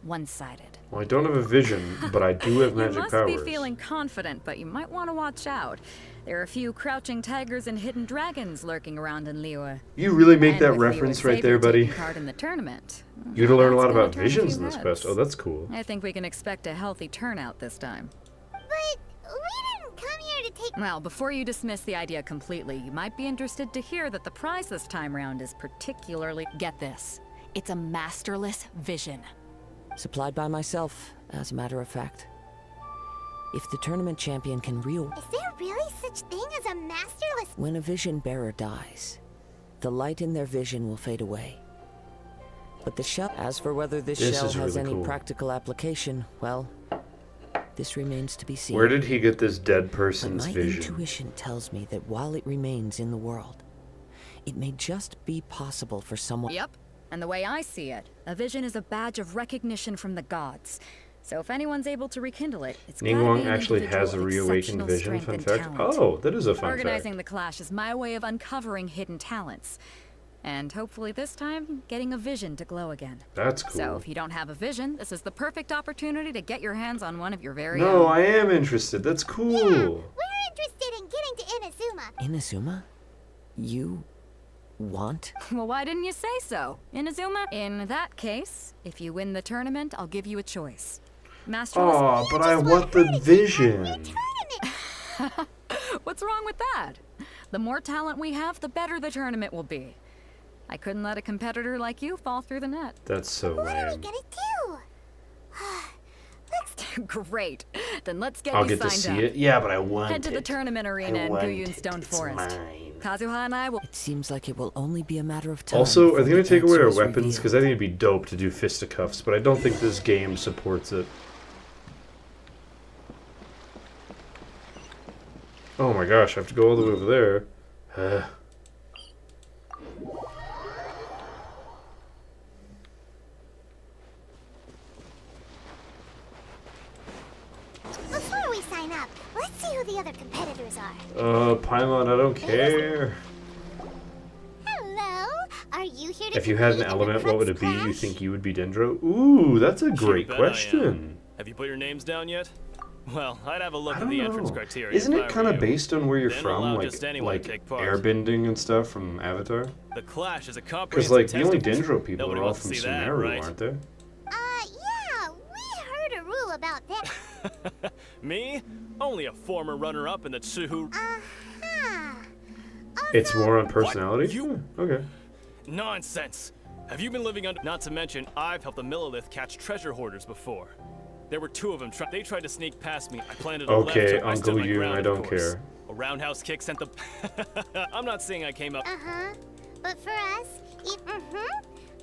one-sided. Well, I don't have a vision, but I do have magic You must powers. be feeling confident, but you might want to watch out. There are a few crouching tigers and hidden dragons lurking around in Liyue. You really make And that with reference Liyue's right there, savior buddy. taking part in the tournament. You're gonna learn a lot That's gonna about turn a few visions in this heads. quest. Oh, that's cool. I think we can expect a healthy turnout this time. But we didn't come here to take... Well, before you dismiss the idea completely, you might be interested to hear that the prize this time round is particularly... Get this. It's a masterless vision. Supplied by myself, as a matter of fact. If the tournament champion can Is there really such thing as a masterless... when a vision bearer dies, the light in their vision will fade away. But the shell... As for whether this This shell is has really any cool. practical application, well, this remains to be seen. Where did he get this dead But person's my vision? intuition tells me that while it remains in the world, it may just be possible for someone... Yep. And the way I see it, a vision is a badge of recognition from the gods. So if anyone's able to rekindle it, it's gotta be Ningguang an actually individual has a with reawakened exceptional vision. strength Fun and fact. talent. Oh, that is a fun Organizing fact. the clash is my way of uncovering hidden talents. And hopefully this time, getting a vision to glow again. That's cool. So if you don't have a vision, this is the perfect opportunity to get your hands on one of your very No, own. I am interested. That's cool. We're interested in getting to Inazuma. Inazuma? You... want? Well, why didn't you say so? Inazuma? In that case, if you win the tournament, I'll give you a choice. Masterless... Aw, but I want the vision. Tournament. What's wrong with that? The more talent we have, the better the tournament will be. I couldn't let a competitor like you fall through the net. That's so What are we lame. gonna do? Great. Then let's get I'll you get to signed see up. it. Yeah, but I want Head to the it. tournament arena in want Guyun it. Stone It's Forest. mine. Kazuha and I will. It seems like it will only be a matter of time. Also, are before they going the to take away our answer is weapons? revealed. Because I think it'd be dope to do fisticuffs, but I don't think this game supports it. Oh my gosh, I have to go all the way over there. Before we sign up, let's see who the other competitors are. Paimon, I don't care. Hello, are you here to If you had an compete in the element, what would it Crux be? You Clash? think you would be Dendro? Ooh, that's a great bet I am. question. Have you put your names down yet? Well, I'd have a look I at don't the entrance know. criteria. Isn't if it I kind were of you. based on where you're Then from, allow like just anyone to take part. airbending and stuff from Avatar? The Clash is a Because comprehensive like the test only of- Dendro people Nobody are all wants to from see that, Sumeru, right? aren't they? Yeah, we heard a rule about that. Me? Only a former runner-up in the two. Uh-huh. It's more on personality. You- Hmm, okay. Nonsense! Have you been living under? Not to mention, I've helped the Millilith catch treasure hoarders before. There were two of them. They tried to sneak past me. I planted a Okay, left hook. I stood Uncle my Yoon, ground, I of don't course. care. A roundhouse kick sent the. I'm not saying I came up. Uh-huh. But for us,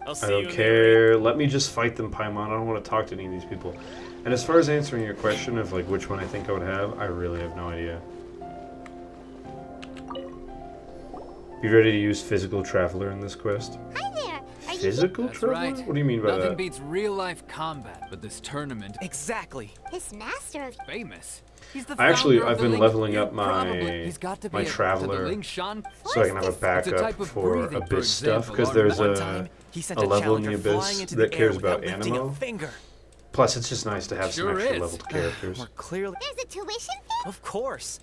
I'll see I you don't in care. Let me just fight them, Paimon. I don't want to talk to any of these people. And as far as answering your question of like which one I think I would have, I really have no idea. You ready to use physical traveler in this quest? hi there. Are you Physical That's traveler? right. What do you mean by Nothing that? beats real-life combat, but this tournament Exactly. this master of... famous. He's the Actually, founder of I've the been Ling- leveling you up probably- he's got to be my a- to the traveler Ling Shan. so I can have a It's a type backup of for breathing, for abyss stuff. example, Because or there's one a Time, he sent a a level in the challenger flying abyss into that the cares air about without lifting animo. a finger. Plus, it's just nice to have some Sure extra is. leveled characters. We're clearly. There's a tuition fee? Of course.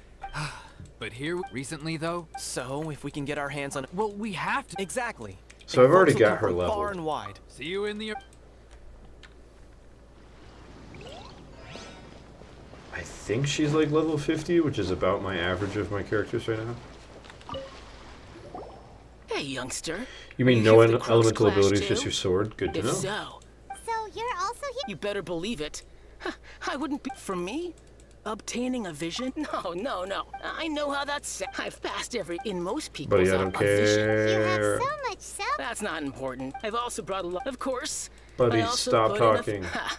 But here, recently though, So, if we can get our hands on it. well, we have to. Exactly. So I've already Folks will got come her from Far leveled. and wide. See you in the. I think she's like level 50, which is about my average of my characters right now. Hey, youngster. You mean Are no here for the Crux elemental Clash abilities, too? just your sword? Good to If know. so, So you're also here? you better believe it. Huh, I wouldn't be for me. Obtaining a vision? No, no, no. I know how that's. I've passed every. In most people's Buddy, I don't a vision. You have care. so much self... That's not important. I've also brought a lot. Of course. Buddy, I also stop put enough- talking. Ha.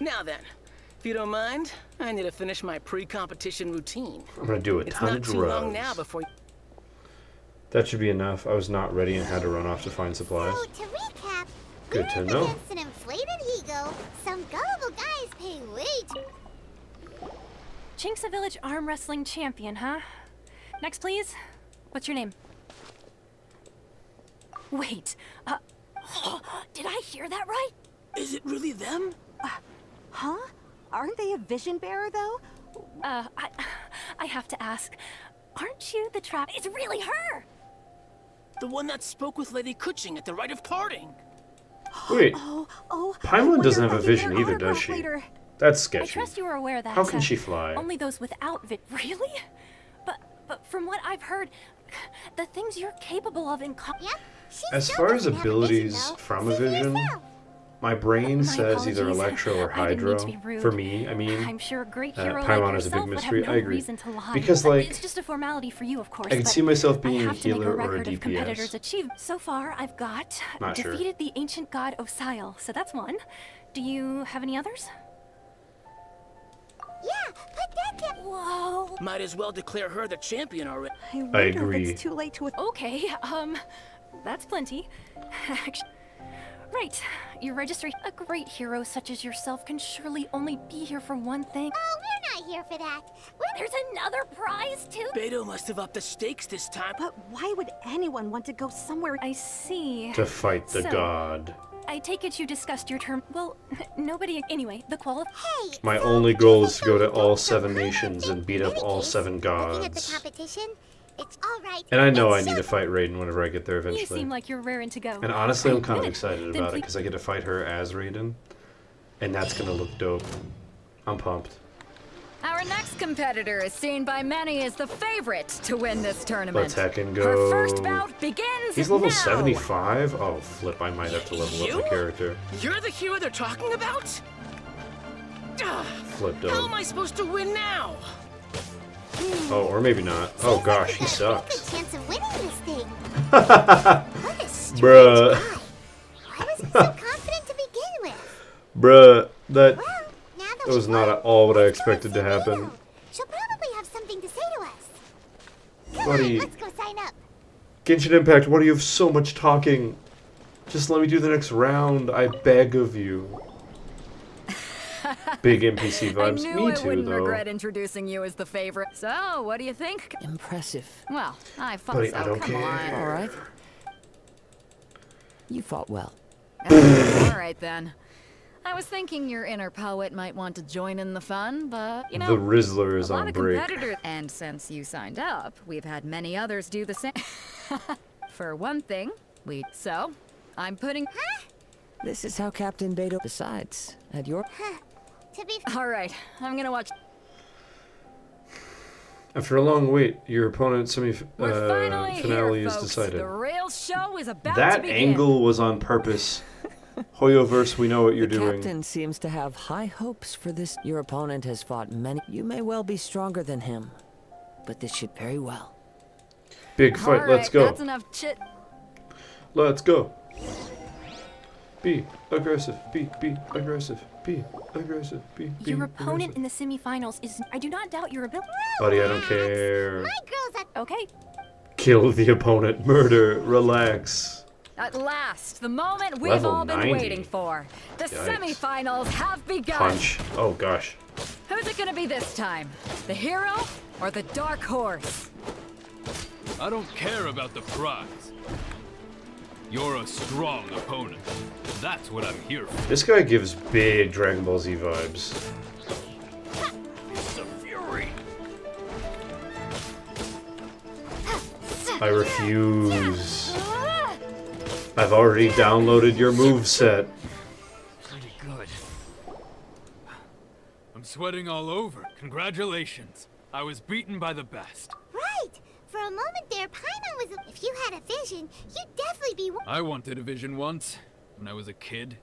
Now then, if you don't mind, I need to finish my pre-competition routine. I'm gonna do a It's ton not of too long now drugs. before. That should be enough. I was not ready and had to run off to find supplies. So, to recap, Good we're to up know. against an inflated ego, some gullible guys pay way too... Chink's a village arm wrestling champion, huh? Next, please. What's your name? Wait, did I hear that right? Is it really them? Huh? Aren't they a vision bearer, though? I have to ask. Aren't you the trap? It's really her! The one that spoke with Lady Kuching at the rite of parting. Wait, Oh, Paimon doesn't have a wonder if I vision can get either, her does autograph she? later. That's I sketchy. trust you are aware that. How can she fly? Only those without Really? But from what I've heard, the things you're capable of in Yep, she As still far as doesn't have a vision, abilities though. from a See for vision, yourself. my brain My says either apologies. Electro or I didn't mean Hydro. to be rude. For me, I mean, I'm sure a great hero Paimon like is a big yourself would mystery. have no I agree. reason to lie. Because, But like, it's just a formality for you, of course. I can but see myself being I a have to make healer or a record of competitors' DPS. achievements. So far, I've got Not sure. defeated the ancient god Osile, so that's one. Do you have any others? Yeah, put that down. Whoa. Might as well declare her the champion already. I agree. It's too late to... Okay, that's plenty. Actu- Right, your registry. A great hero such as yourself can surely only be here for one thing. Oh, we're not here for that. There's another prize, too? Beto must have upped the stakes this time. But why would anyone want to go somewhere... I see. To fight the So- god. I take it you discussed your term. Well, nobody. Anyway, the Hey, My so only just goal is to go to before we all go, 7 I don't nations think and beat up any all case, 7 looking at the gods. competition, it's all right. And I know I It's need so to fight Raiden whenever I get there You eventually. seem like you're raring to go. And honestly, I'm I kind of admit it. excited Then about it please- because I get to fight her as Raiden. And that's going to look dope. I'm pumped. Our next competitor is seen by many as the favorite to win this tournament. Let's heckin' go. Her first bout begins He's level now. 75? Oh, flip, I might have to level up my character. You're the hero they're talking about? Flipped How up. am I supposed to win now? Oh, or maybe not. Oh gosh, he Good sucks. chance of winning this thing. What a strange Bruh. guy. Why was he so confident to begin with? Bruh, that Well, now that was we not won, at all what I let's go and expected to see happen. Leo. She'll probably have something to say to us. Come Buddy. on, let's go sign up. Genshin Impact, why do you have so much talking? Just let me do the next round, I beg of you. Big NPC I vibes. knew Me I too, wouldn't though. regret introducing you as the favorite. So, what do you think? Impressive. Well, I thought Buddy, so. I don't Come care. All right. You fought well. on. All right then. I was thinking your inner poet might want to join in the fun, but you know, The Rizzler is a lot on of break. competitors. And since you signed up, we've had many others do the same. For one thing, so I'm putting. This is how Captain Beto. Besides, at your To be All right, I'm gonna watch. After a long wait, your opponent's We're finally finale here, is folks. decided. The real show is about to That begin. angle was on purpose. Hoyoverse, we know what you're the doing. captain seems to have high hopes for this. Your opponent has fought many. You may well be stronger than him, but this should very well. Big fight, All let's right, go. That's enough chit. Let's go. Be aggressive. Be aggressive. Be aggressive. Be Your opponent aggressive. in the semifinals is. I do not doubt your ability. Buddy, I don't care. my girls at Okay. Kill the opponent. Murder. Relax. At last, the moment we've Level all been 90. waiting for. The Yikes. semifinals have begun. Punch. Oh gosh. Who's it gonna be this time? The hero or the dark horse? I don't care about the prize. You're a strong opponent. That's what I'm here for. This guy gives big Dragon Ball Z vibes. The fury. I refuse. I've already downloaded your moveset. Pretty good. I'm sweating all over. Congratulations. I was beaten by the best. right. For a moment there, Paimon was. If you had a vision, you'd definitely be. I wanted a vision once, when I was a kid.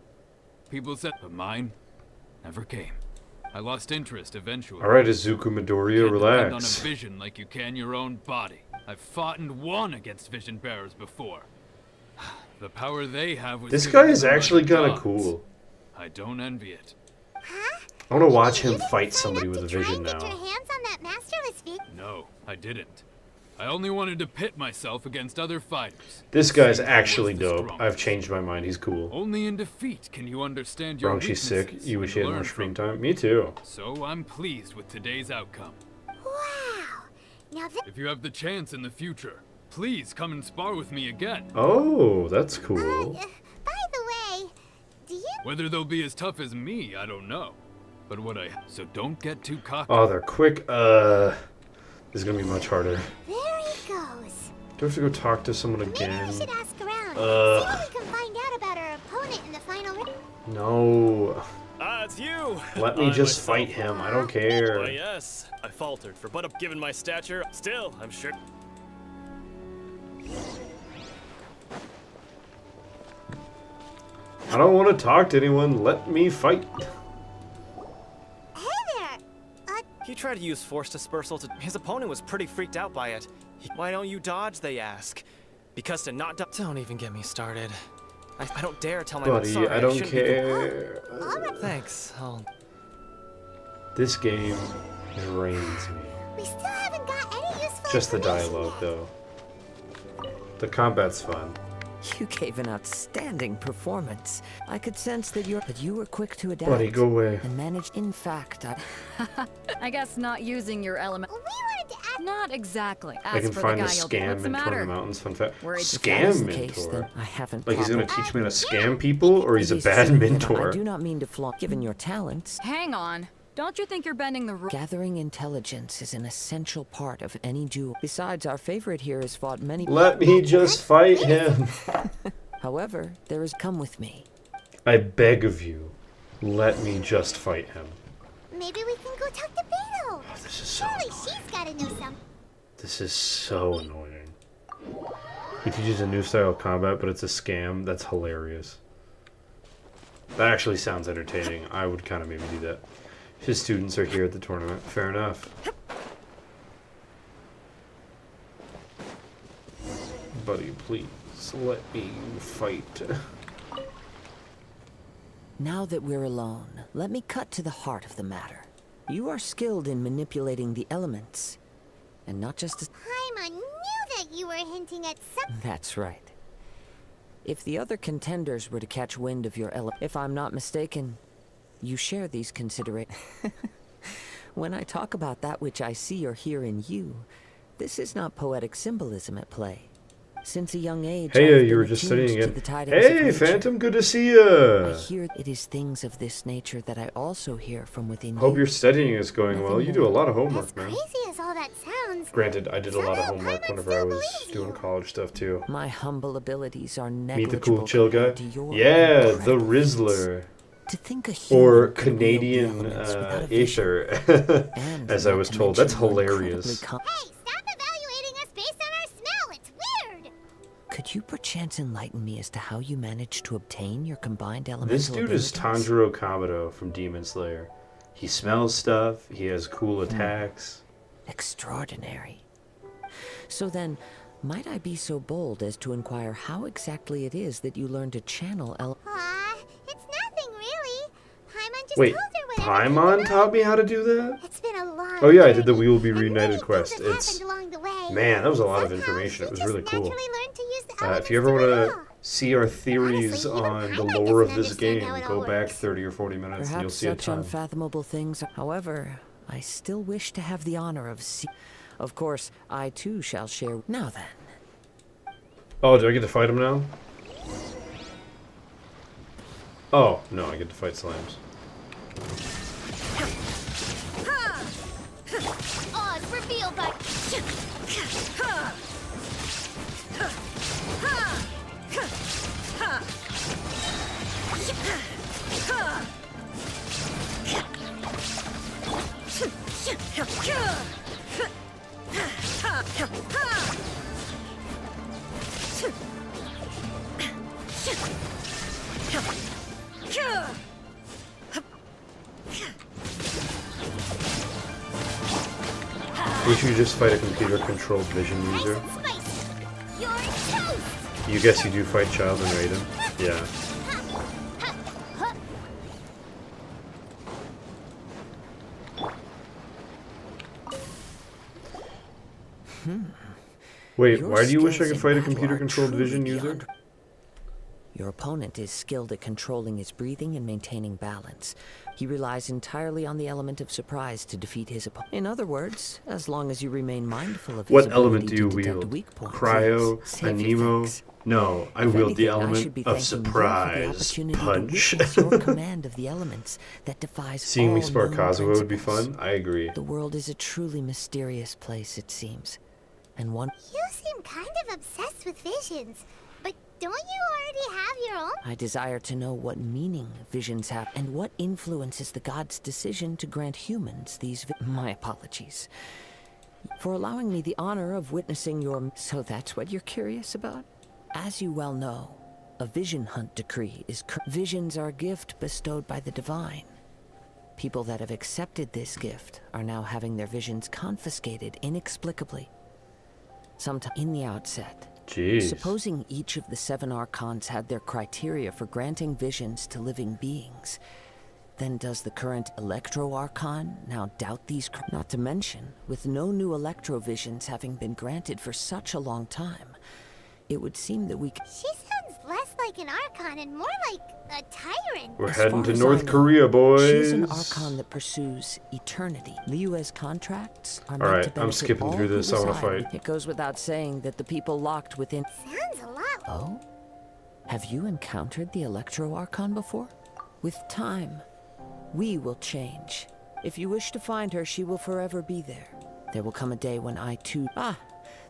People said, but mine never came. I lost interest eventually. Alright, Izuku Midoriya, Can't depend on a relax. vision like you can your own body. I've fought and won against vision bearers before. The power they have was This given guy to is them by actually the kind of gods. cool. I don't envy it. I want to watch You him didn't fight sign somebody up with a to try vision and get your now. hands on that masterless vision. No, I didn't. I only wanted to pit myself against other fighters. This guy's See who actually was the dope. strongest. I've changed my mind. He's cool. Only in defeat can you understand your Wrong, she's sick. weaknesses You and wish she had more learn screen from time. Me too. So I'm pleased with today's outcome. Wow. Now that. If you have the chance in the future, please come and spar with me again. Oh, that's cool. By the way, do you? Whether they'll be as tough as me, I don't know. But so don't get too cocky. Oh, they're quick. This is gonna be much harder. There he goes. Do I have to go talk to someone Maybe again? we should ask around. See what we can find out about our opponent in the final round. No. Ah, it's you! Let me I just myself- fight him. I don't Why, care. yes. I faltered, but given my stature, still, I'm sure. I don't want to talk to anyone. Let me fight. Hey there. He tried to use force dispersal to. His opponent was pretty freaked out by it. Why don't you dodge, they ask. Because to not dodge. Don't even get me started. I don't dare tell my Buddy, sorry, I don't shouldn't be care. Thanks. This game drains me. We still haven't got any useful Just the information dialogue, yet. though. The combat's fun. You gave an outstanding performance. I could sense that you were quick to adapt. Buddy, go away. And managed. In fact, I guess not using your element. We wanted to ask. Not exactly. I As can for find the the guy you'll get, scam what's the mentor in matter? the mountains. Fun fact. Worried if Scam that is the case, mentor. then I haven't. Like he's gonna properly- teach me how to scam people, or he's a It is bad true that I mentor. do not mean to flaunt, given your talents. Hang on. Don't you think you're bending the rules? Gathering intelligence is an essential part of any duel. Besides, our favorite here has fought many. Let me just fight him. However, there is come with me. I beg of you, let me just fight him. Maybe we can go talk to Beto. This is so Surely she's gotta know something. This is so annoying. He teaches a new style of combat, but it's a scam. That's hilarious. That actually sounds entertaining. I would kind of maybe do that. His students are here at the tournament. Fair enough. Buddy, please let me fight. Now that we're alone, let me cut to the heart of the matter. You are skilled in manipulating the elements, and not just as— Paimon knew that you were hinting at some— That's right. If the other contenders were to catch wind of your if I'm not mistaken, you share these considerations. When I talk about that which I see or hear in you, this is not poetic symbolism at play. Since a young age, Hey, you were just studying it. Hey, Phantom, good to see ya. I hear it is things of this nature that I also hear from within Hope you. your studying is going well. You do a lot of homework, man. Crazy as all that sounds. Granted, I did a lot of homework whenever I was doing college stuff too. My humble abilities are Meet negligible the cool chill guy. compared to your Yeah, the incredible Rizzler. To think a human Or could wield the Canadian elements without a vision, Aether, and as I not was to told. That's mention your hilarious. incredibly Hey, stop evaluating us based on our smell. It's weird. Could you perchance enlighten me as to how you managed to obtain your combined elemental This dude is abilities? Tanjiro Kamado from Demon Slayer. He smells stuff, he has cool attacks. Extraordinary. So then, might I be so bold as to inquire how exactly it is that you learned to channel It's nothing really. Paimon just Wait, told her whatever. Paimon taught me how to do that? It's been a long Oh yeah, I did the journey, We Will Be and many Reunited things quest. have It's happened along the way. man, that was a lot of Somehow information. It she was just really cool. naturally learned to use the If elements you ever to want rebel. to see our theories Honestly, even on the Paimon lore of doesn't this understand game, how it go all back works. 30 or 40 minutes and you'll Perhaps see a such ton. unfathomable things. However, I still wish to have the honor of Of course, I too shall share. Now then. Oh, do I get to fight him now? Oh, no, I get to fight slimes. Oh, it's revealed by. Can't you just fight a computer-controlled vision user? You're toast. You guess you do fight Child and Raiden? Yeah. Wait, Your why do you wish I skills could in fight a battle are computer-controlled truly vision user? beyond- Your opponent is skilled at controlling his breathing and maintaining balance. He relies entirely on the element of surprise to defeat his opponent. In other words, as long as you remain mindful of his What element ability do you to detect wield? weak points, Cryo? yes, save your Anemo? thanks. No, I If wield the anything, I element should be of thanking you for the surprise. opportunity to Punch. witness your command of the elements that defies Seeing me all spar known Kazuha would be principles. fun. I agree. The world is a truly mysterious place, it seems. And one You seem kind of obsessed with visions, but don't you already have your own? I desire to know what meaning visions have and what influences the gods' decision to grant humans these My apologies for allowing me the honor of witnessing your— So that's what you're curious about? As you well know, a vision hunt decree is visions are a gift bestowed by the divine. People that have accepted this gift are now having their visions confiscated inexplicably. Sometime in the outset, Jeez. supposing each of the 7 archons had their criteria for granting visions to living beings, then does the current Electro Archon now doubt these? Not to mention, with no new Electro visions having been granted for such a long time, it would seem that we She sounds less like an Archon and more like a tyrant. We're As heading far to as North I know, Korea, boys. She's an Archon that pursues eternity. Liyue's contracts are meant Alright, to I'm benefit skipping all through who this. I wanna reside. fight. It goes without saying that the people locked within— Sounds a lot. Oh? Have you encountered the Electro Archon before? With time, we will change. If you wish to find her, she will forever be there. There will come a day when I too—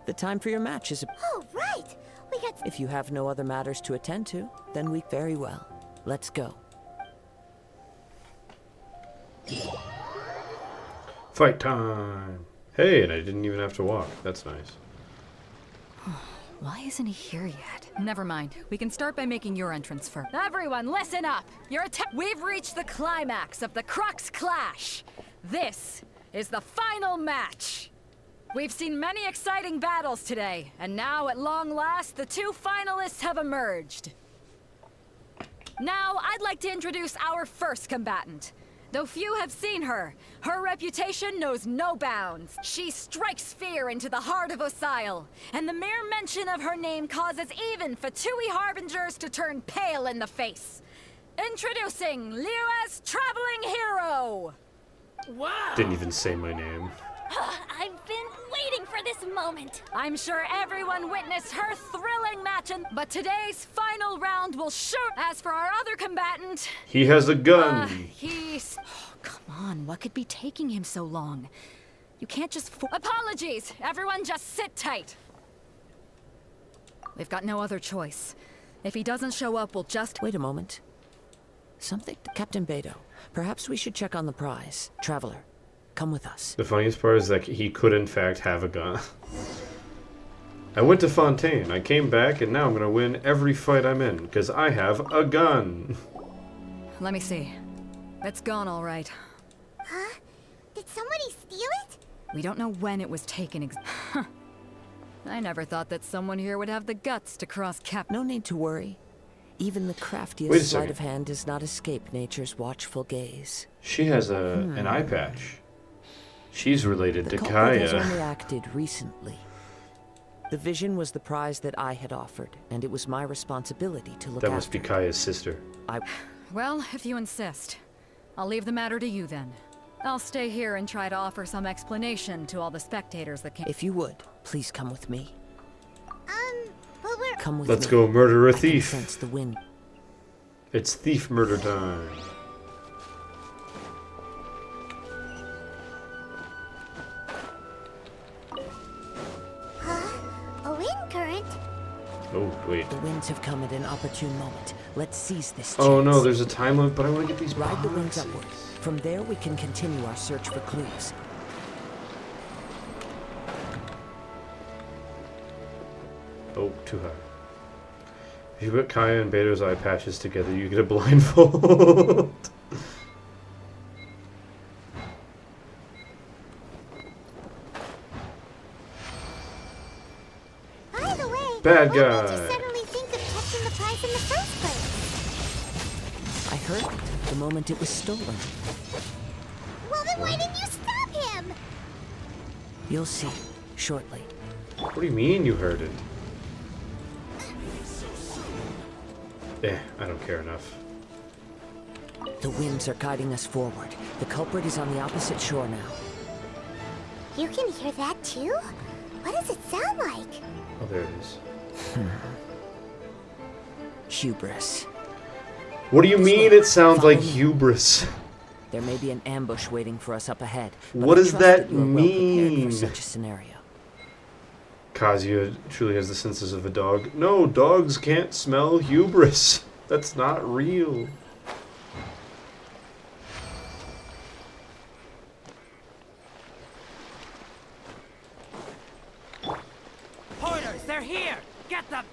the time for your match is— Oh, right. We got. If you have no other matters to attend to, then we— Very well. Let's go. Fight time! Hey, and I didn't even have to walk. That's nice. Why isn't he here yet? Never mind. We can start by making your entrance first. Everyone, listen up! We've reached the climax of the Crux Clash! This is the final match! We've seen many exciting battles today, and now, at long last, the two finalists have emerged. Now, I'd like to introduce our first combatant. Though few have seen her, her reputation knows no bounds. She strikes fear into the heart of Osile, and the mere mention of her name causes even Fatui Harbingers to turn pale in the face. Introducing Liyue's Traveling Hero! Wow! Didn't even say my name. I've been waiting for this moment. I'm sure everyone witnessed her thrilling match, but today's final round will sure. As for our other combatant, He has a gun. he's. Oh, come on, what could be taking him so long? You can't just. Apologies, everyone, just sit tight. We've got no other choice. If he doesn't show up, we'll just. Wait a moment. Something, Captain Beto. Perhaps we should check on the prize. Traveler, come with us. The funniest part is that he could in fact have a gun. I went to Fontaine, I came back, and now I'm gonna win every fight I'm in, because I have a gun. Let me see. It's gone all right. Huh? Did somebody steal it? We don't know when it was taken. I never thought that someone here would have the guts to cross Cap. No need to worry. Even the Wait a craftiest sleight second. of hand does not escape nature's watchful gaze. She has an eye patch. She's related The to culprit has Kaya. only acted recently. The vision was the prize that I had offered, and it was my responsibility to look That after must be it. Kaya's sister. Well, if you insist. I'll leave the matter to you then. I'll stay here and try to offer some explanation to all the spectators that came. If you would, please come with me. But we're... Come with Let's me. go murder a I can thief. sense the wind. It's thief murder time. A wind current? Oh, wait. The winds have come at an opportune moment. Let's seize this chance. Oh no, there's a time limit, but I want to get these Ride the winds boxes. upward. From there, we can continue our search for clues. Oh, too high. If you put Kaya and Beto's eye patches together, you get a blindfold. By the way, Bad what made guy. you suddenly think of catching the prize in the first place? I heard it the moment it was stolen. Well, then why didn't you stop him? You'll see shortly. What do you mean you heard it? I don't care enough. The winds are guiding us forward. The culprit is on the opposite shore now. You can hear that too? What does it sound like? Oh, there it is. Hubris. What do you mean it sounds like hubris? There may be an ambush waiting for us up ahead. but What I does trust that you are well prepared mean? for such a scenario. Kazuya truly has the senses of a dog. No, dogs can't smell hubris. That's not real. Hoarders, they're here! Get them!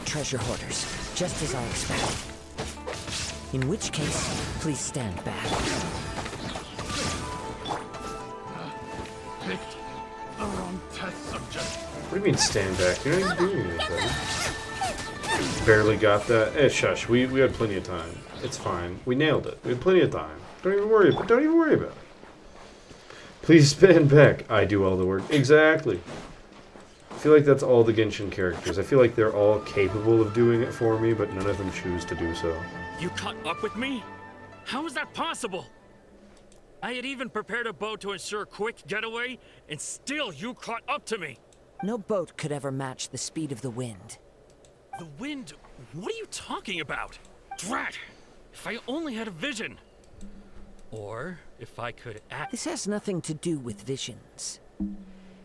Treasure hoarders, just as I expected. In which case, please stand back. Picked the wrong test subject. What do you mean stand back? You're not even doing anything. Barely got that. Shush. We had plenty of time. It's fine. We nailed it. We had plenty of time. Don't even worry about it. Please stand back. I do all the work. Exactly. I feel like that's all the Genshin characters. I feel like they're all capable of doing it for me, but none of them choose to do so. You caught up with me? How is that possible? I had even prepared a boat to ensure a quick getaway, and still you caught up to me. No boat could ever match the speed of the wind. The wind? What are you talking about? Drat! If I only had a vision. Or if I could act. This has nothing to do with visions.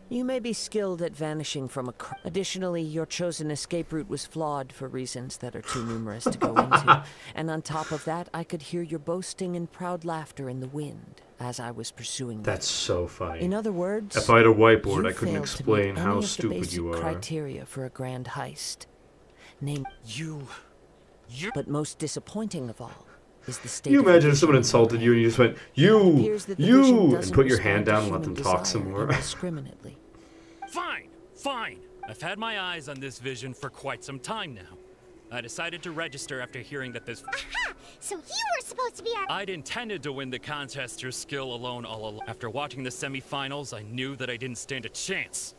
You may be skilled at vanishing from a Additionally, your chosen escape route was flawed for reasons that are too numerous to go into. And on top of that, I could hear your boasting and proud laughter in the wind as I was pursuing That's so funny. In other words, if I had a whiteboard, you I couldn't failed to explain meet how any of the stupid basic you are. criteria for a grand heist. Name You. But most disappointing of all is the state Can you of the imagine if someone vision insulted you and you just went, It you, appears that the vision and doesn't put your respond hand to down and let human them talk some desire more? indiscriminately. Fine, fine. I've had my eyes on this vision for quite some time now. I decided to register after hearing that this. Aha! So you were supposed to be our. I'd intended to win the contest through skill alone all along. After watching the semifinals, I knew that I didn't stand a chance.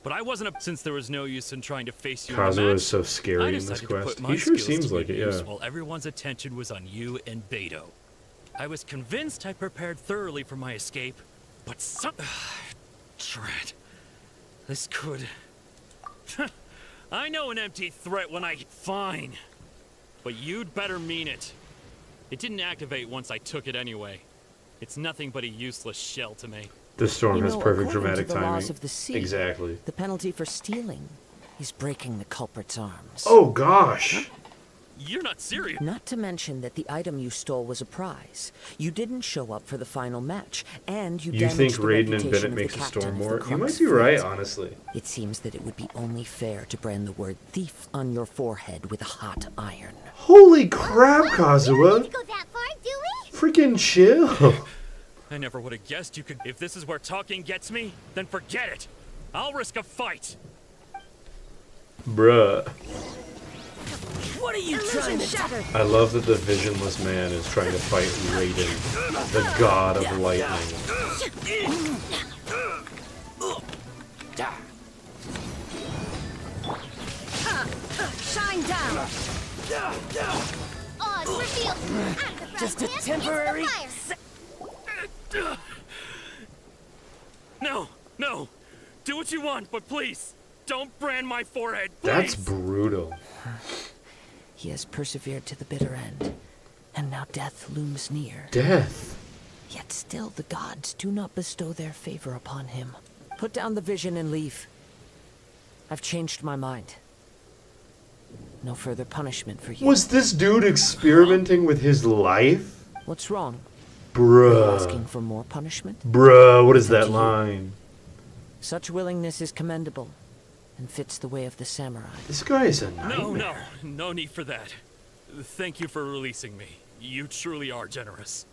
But I wasn't up since there was no use in trying to face you in the Kazuha match. is so I scary in this decided to put quest. my He sure skills seems to like good it, use yeah. While everyone's attention was on you and Beto. I was convinced I prepared thoroughly for my escape, but some... Dread. This could... I know an empty threat when I... Fine. But you'd better mean it. It didn't activate once I took it anyway. It's nothing but a useless shell to me. This storm has perfect according dramatic to the laws timing. of the sea, Exactly. The penalty for stealing is breaking the culprit's arms. Oh gosh. You're not serious. Not to mention that the item you stole was a prize. You didn't show up for the final match, and you You damaged think the Raiden and reputation Bennett of the makes a captain storm of the more? You Crux might be right, fleet. honestly. It seems that it would be only fair to brand the word thief on your forehead with a hot iron. Holy crap, Kazuha! Go that far, do we? Freaking chill. I never would have guessed you could... If this is where talking gets me, then forget it. I'll risk a fight. Bruh. What are you trying to do? I love that the visionless man is trying to fight Raiden, the god of lightning. Shine down. Odds revealed. I'm the Just a front temporary No, no. Do what you want, but please, don't brand my forehead, please. That's brutal. He has persevered to the bitter end, and now death looms near. Death? Yet still the gods do not bestow their favor upon him. Put down the vision and leave. I've changed my mind. No further punishment for you. Was this dude experimenting with his life? What's wrong? Are you asking Bruh. for more punishment? Bruh, what is It's up that to you. line? Such willingness is commendable, and fits the way of the samurai. This guy is a No, nightmare. no need for that. Thank you for releasing me. You truly are generous.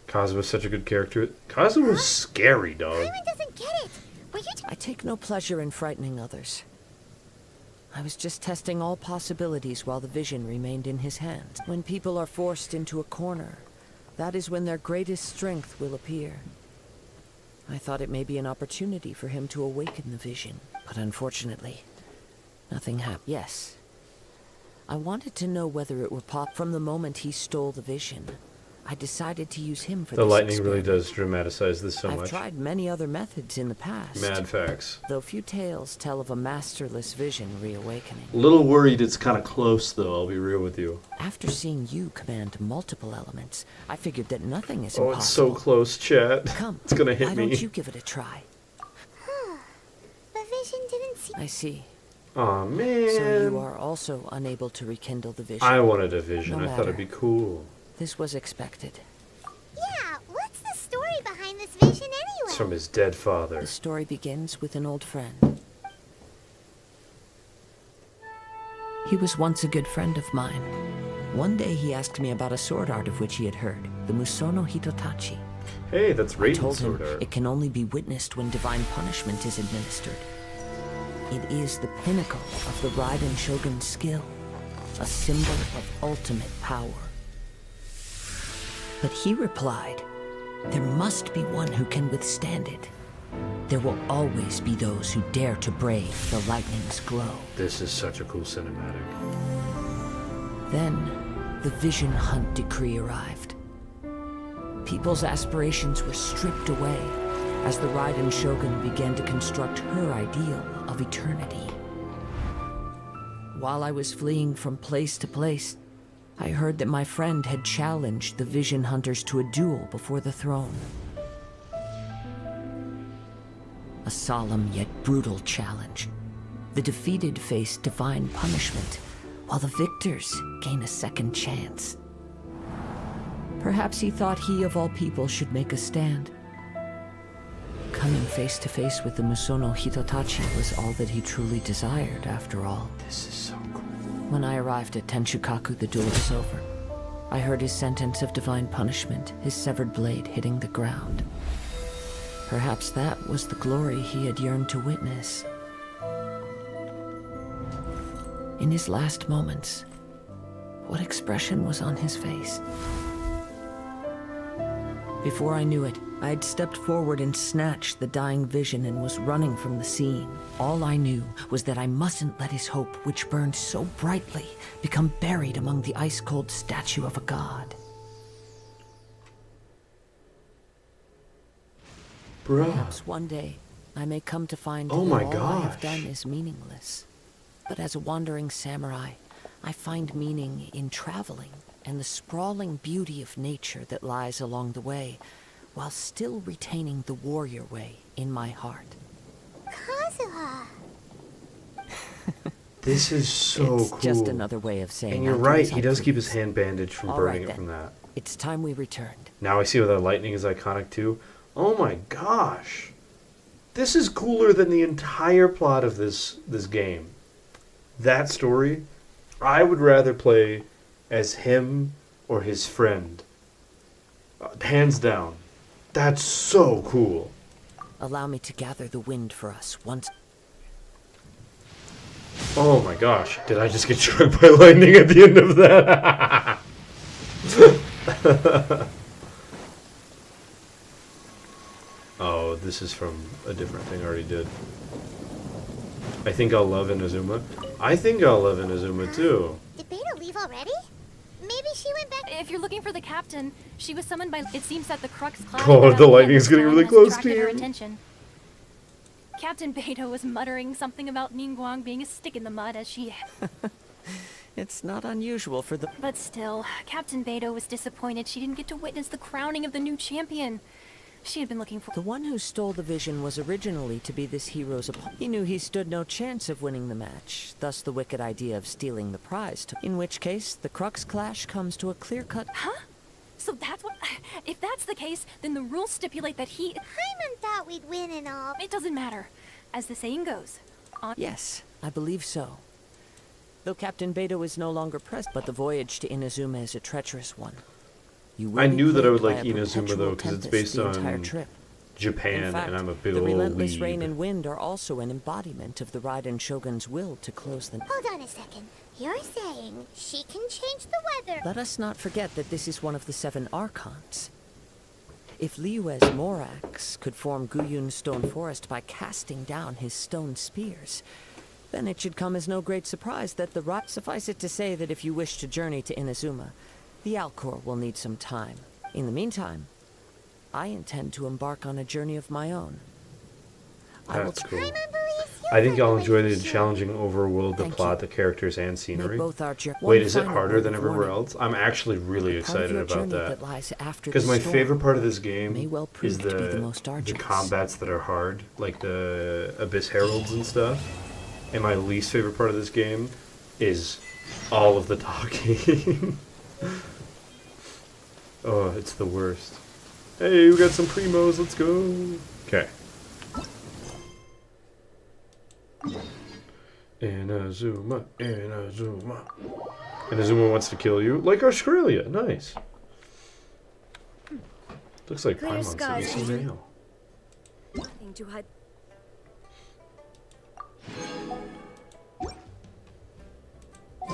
Kazuha's such a good character. Kazuha's scary, dog. Paimon doesn't get it. Were you I take no pleasure in frightening others. I was just testing all possibilities while the vision remained in his hands. When people are forced into a corner, that is when their greatest strength will appear. I thought it may be an opportunity for him to awaken the vision, but unfortunately, nothing happened. Yes. I wanted to know whether it were pop from the moment he stole the vision. I decided to use him for The this lightning really experiment. does dramatize this so I've much. tried many other methods in the past. Mad facts. Though few tales tell of a masterless vision reawakening. Little worried it's kind of close, though, I'll be real with you. After seeing you command multiple elements, I figured that nothing is Oh, impossible. it's so close, chat. Come, It's gonna hit why me. don't you give it a try? The vision didn't see. I see. Aw, man. So you are also unable to rekindle the vision. I wanted a vision. No I thought it'd be matter. cool. This was expected. Yeah, what's the story behind this vision anyway? It's from his dead father. The story begins with an old friend. He was once a good friend of mine. One day he asked me about a sword art of which he had heard, the Musono Hitotachi. Hey, that's I Raiden's told him sword art. it can only be witnessed when divine punishment is administered. It is the pinnacle of the Raiden Shogun's skill, a symbol of ultimate power. But he replied, there must be one who can withstand it. There will always be those who dare to brave the lightning's glow. This is such a cool cinematic. Then, the Vision Hunt decree arrived. People's aspirations were stripped away as the Raiden Shogun began to construct her ideal of eternity. While I was fleeing from place to place, I heard that my friend had challenged the Vision Hunters to a duel before the throne. A solemn yet brutal challenge. The defeated face divine punishment, while the victors gain a second chance. Perhaps he thought he of all people should make a stand. Coming face to face with the Musono Hitotachi was all that he truly desired, after all. This is so cool. When I arrived at Tenshukaku, the duel was over. I heard his sentence of divine punishment, his severed blade hitting the ground. Perhaps that was the glory he had yearned to witness. In his last moments, what expression was on his face? Before I knew it, I had stepped forward and snatched the dying vision and was running from the scene. All I knew was that I mustn't let his hope, which burned so brightly, become buried among the ice-cold statue of a god. Bruh. Perhaps one day, I may come to find Oh that my all I have gosh. done is meaningless. But as a wandering samurai, I find meaning in traveling and the sprawling beauty of nature that lies along the way, while still retaining the warrior way in my heart. Kazuha. This is so It's cool. just another way of saying And you're I'll do right, as he I does keep his please. hand bandaged from All burning right, it from then. that. It's time we returned. Now I see why that lightning is iconic too. Oh my gosh. This is cooler than the entire plot of this game. That story, I would rather play as him or his friend. Hands down. That's so cool. Allow me to gather the wind for us once. Oh my gosh. Did I just get struck by lightning at the end of that? Oh, this is from a different thing I already did. I think I'll love Inazuma. I think I'll love Inazuma too. Did Beta leave already? Maybe she went back. If you're looking for the captain, she was summoned by. It seems that the Crux cloud. Oh, the lightning's getting really close to her you. attention. Captain Beto was muttering something about Ningguang being a stick in the mud as she. It's not unusual for the... But still, Captain Beto was disappointed she didn't get to witness the crowning of the new champion. She had been looking for. The one who stole the vision was originally to be this hero's opponent. He knew he stood no chance of winning the match, thus the wicked idea of stealing the prize took. In which case, the Crux clash comes to a clear-cut... Huh? So that's what. If that's the case, then the rules stipulate that he. Hyman thought we'd win and all. It doesn't matter. As the saying goes. Yes, I believe so. Though Captain Beto is no longer present, but the voyage to Inazuma is a treacherous one. You will I be knew that I would plagued like by a Inazuma though, because it's perpetual based tempest the entire on trip. Japan, In fact, and I'm a big the old relentless weeb. rain and wind are also an embodiment of the Raiden Shogun's will to close the... Hold on a second. You're saying she can change the weather? Let us not forget that this is one of the 7 Archons. If Liyue's Morax could form Guyun's stone forest by casting down his stone spears, then it should come as no great surprise that the Suffice it to say that if you wish to journey to Inazuma, the Alcor will need some time. In the meantime, I intend to embark on a journey of my own. That's cool. I think I'll enjoy the challenging overworld, the plot, the characters, and scenery. both our Wait, is it final harder word than of everywhere warning. else? I'm actually really The part of excited your about journey that. lies after Because the my storm favorite part of this game may well is prove to be the most the arduous. combats that are hard, like the Abyss Heralds and stuff. And my least favorite part of this game is all of the talking. Oh, it's the worst. Hey, we got some primos, let's go. Okay. Inazuma, Inazuma. Inazuma wants to kill you, like Australia. Nice. Looks like Clear Paimon sent me skies, some Vision. mail. Nothing to hide.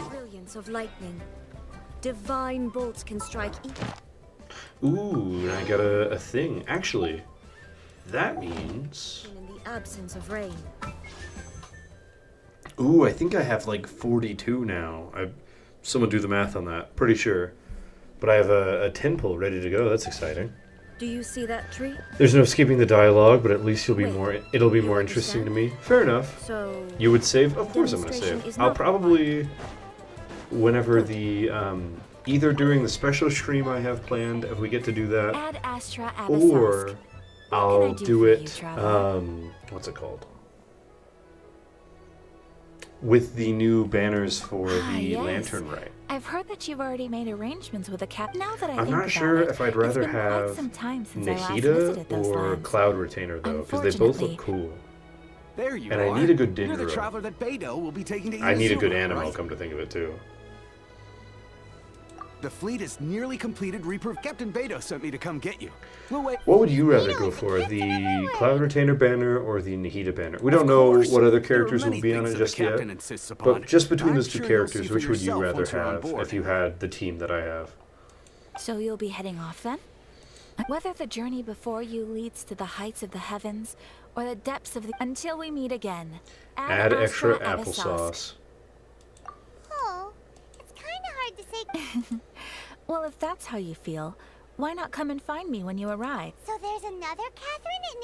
Brilliance of lightning. Divine bolts can strike Ooh, and I got a thing. Actually, that means... even in the absence of rain. Ooh, I think I have like 42 now. Someone do the math on that. Pretty sure. But I have a 10 pull ready to go. That's exciting. Do you see that tree? There's no skipping the dialogue, but at least Wait, it'll be more interesting to me. Fair enough. So You would save? Of course I'm going to demonstration save. is I'll not probably, whenever the, either during the special stream I have planned, if we get to do that, Ad Astra or Abyssosque. I'll I do do for you, it, traveler? what's it called? with the new banners for the Yes. lantern rite. I've heard that you've already made arrangements with a cap. Now that I I'm think not about sure it, if I'd rather it's been quite have some time since I last Nahida visited those or lands. Cloud Retainer though, because they both look cool. There you And are. I need a good You're the Dendro. traveler that Beidou will be taking to I need a good Inazuma, animal, right? come to think of it too. The fleet is nearly completed. Captain Beidou sent me to come get you. We'll wait. What would you rather go for, the Cloud Retainer banner or the Nahida banner? We don't know what other characters will be on it just yet, but just between those two characters, which would you rather have if you had the team that I have? So you'll be heading off then? Whether the journey before you leads to the heights of the heavens or the depths of the... Until we meet again. Add extra Astra applesauce. Oh, it's kind of hard to say. Well, if that's how you feel, why not come and find me when you arrive? So there's another Catherine in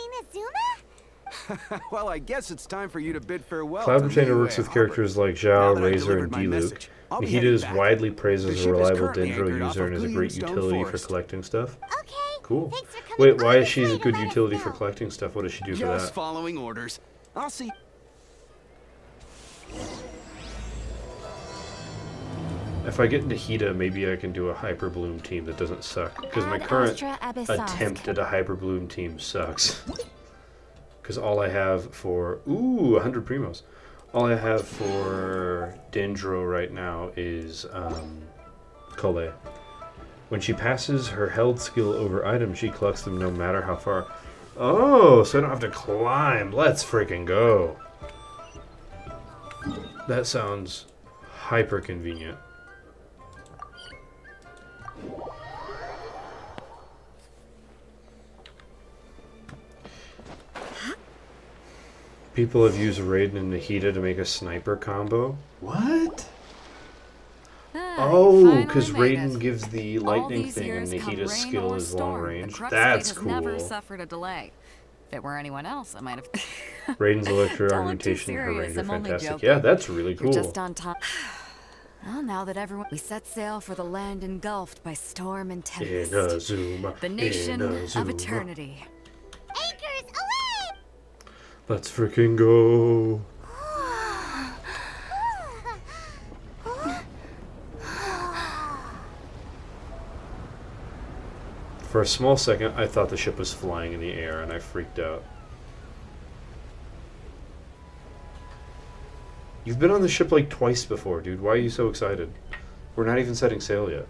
Inazuma? Well, I guess it's time for you to bid farewell. Cloud to Retainer Liyue works with Harbor. characters like Now Zhao, that I've Razor, and delivered my Diluc. message, I'll be Nahida heading is back. widely praised The as a ship is reliable currently Dendro anchored off user and of is a great Gleamstone utility for Forest. collecting stuff. Okay. Cool. Thanks for coming Wait, by why the is she a plane to good let us utility know. for collecting stuff? What does she do for Just that? following orders. I'll see. If I get Nahida, maybe I can do a Hyper Bloom team that doesn't suck. Because my Ad current Astra Abyssosque. attempt at a Hyper Bloom team sucks. Because all I have for... Ooh, 100 Primos. All I have for Dendro right now is Kole. When she passes her held skill over items, she collects them no matter how far. Oh, so I don't have to climb. Let's freaking go. That sounds hyper convenient. People have used Raiden and Nahida to make a sniper combo. What? Oh, because Raiden gives the lightning thing and Nahida's skill is long range. That's cool. Never suffered a delay. If it were anyone else, I might have. Raiden's electro Don't look augmentation too and her serious, range are I'm only fantastic. joking. Yeah, that's really cool. You're just on time. Well, now that everyone... We set sail for the land engulfed by storm and tempest. Inazuma, The nation of Inazuma. eternity. Anchors away! Let's freaking go. For a small second, I thought the ship was flying in the air and I freaked out. You've been on the ship like twice before, dude. Why are you so excited? We're not even setting sail yet.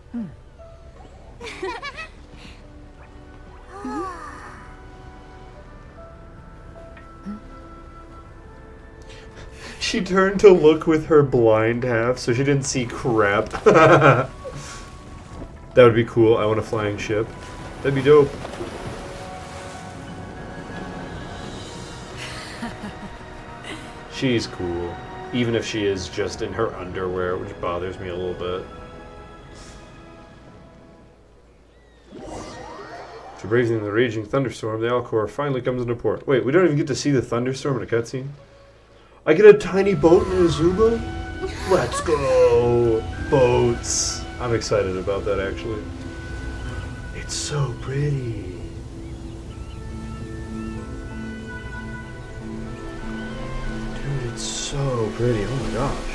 She turned to look with her blind half, so she didn't see crap. That would be cool. I want a flying ship. That'd be dope. She's cool. Even if she is just in her underwear, which bothers me a little bit. After braving the raging thunderstorm, the Alcor finally comes into port. Wait, we don't even get to see the thunderstorm in a cutscene? I get a tiny boat in Inazuma? Let's go! Boats! I'm excited about that, actually. It's so pretty. Dude, it's so pretty. Oh my gosh.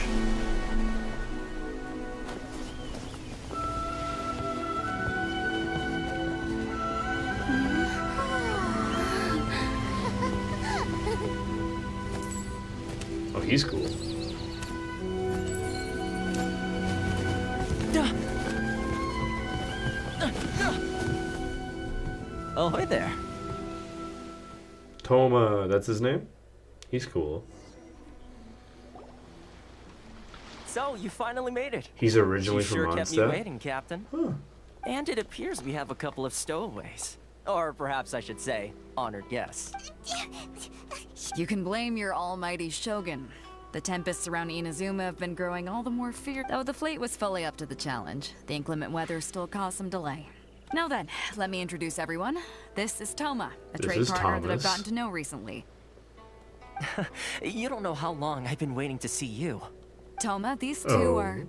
Oh, he's cool. Oh, hi there. Toma, that's his name? He's cool. So, you finally made it. He's originally you from sure kept me Mondstadt? waiting, Captain. And it appears we have a couple of stowaways. Or perhaps I should say, honored guests. You can blame your almighty shogun. The tempests around Inazuma have been growing all the more fierce. Though the fleet was fully up to the challenge, the inclement weather still caused some delay. Now then, let me introduce everyone. This is Toma, a This trade is partner that I've Thomas. gotten to know recently. You don't know how long I've been waiting to see you. Toma, these two are...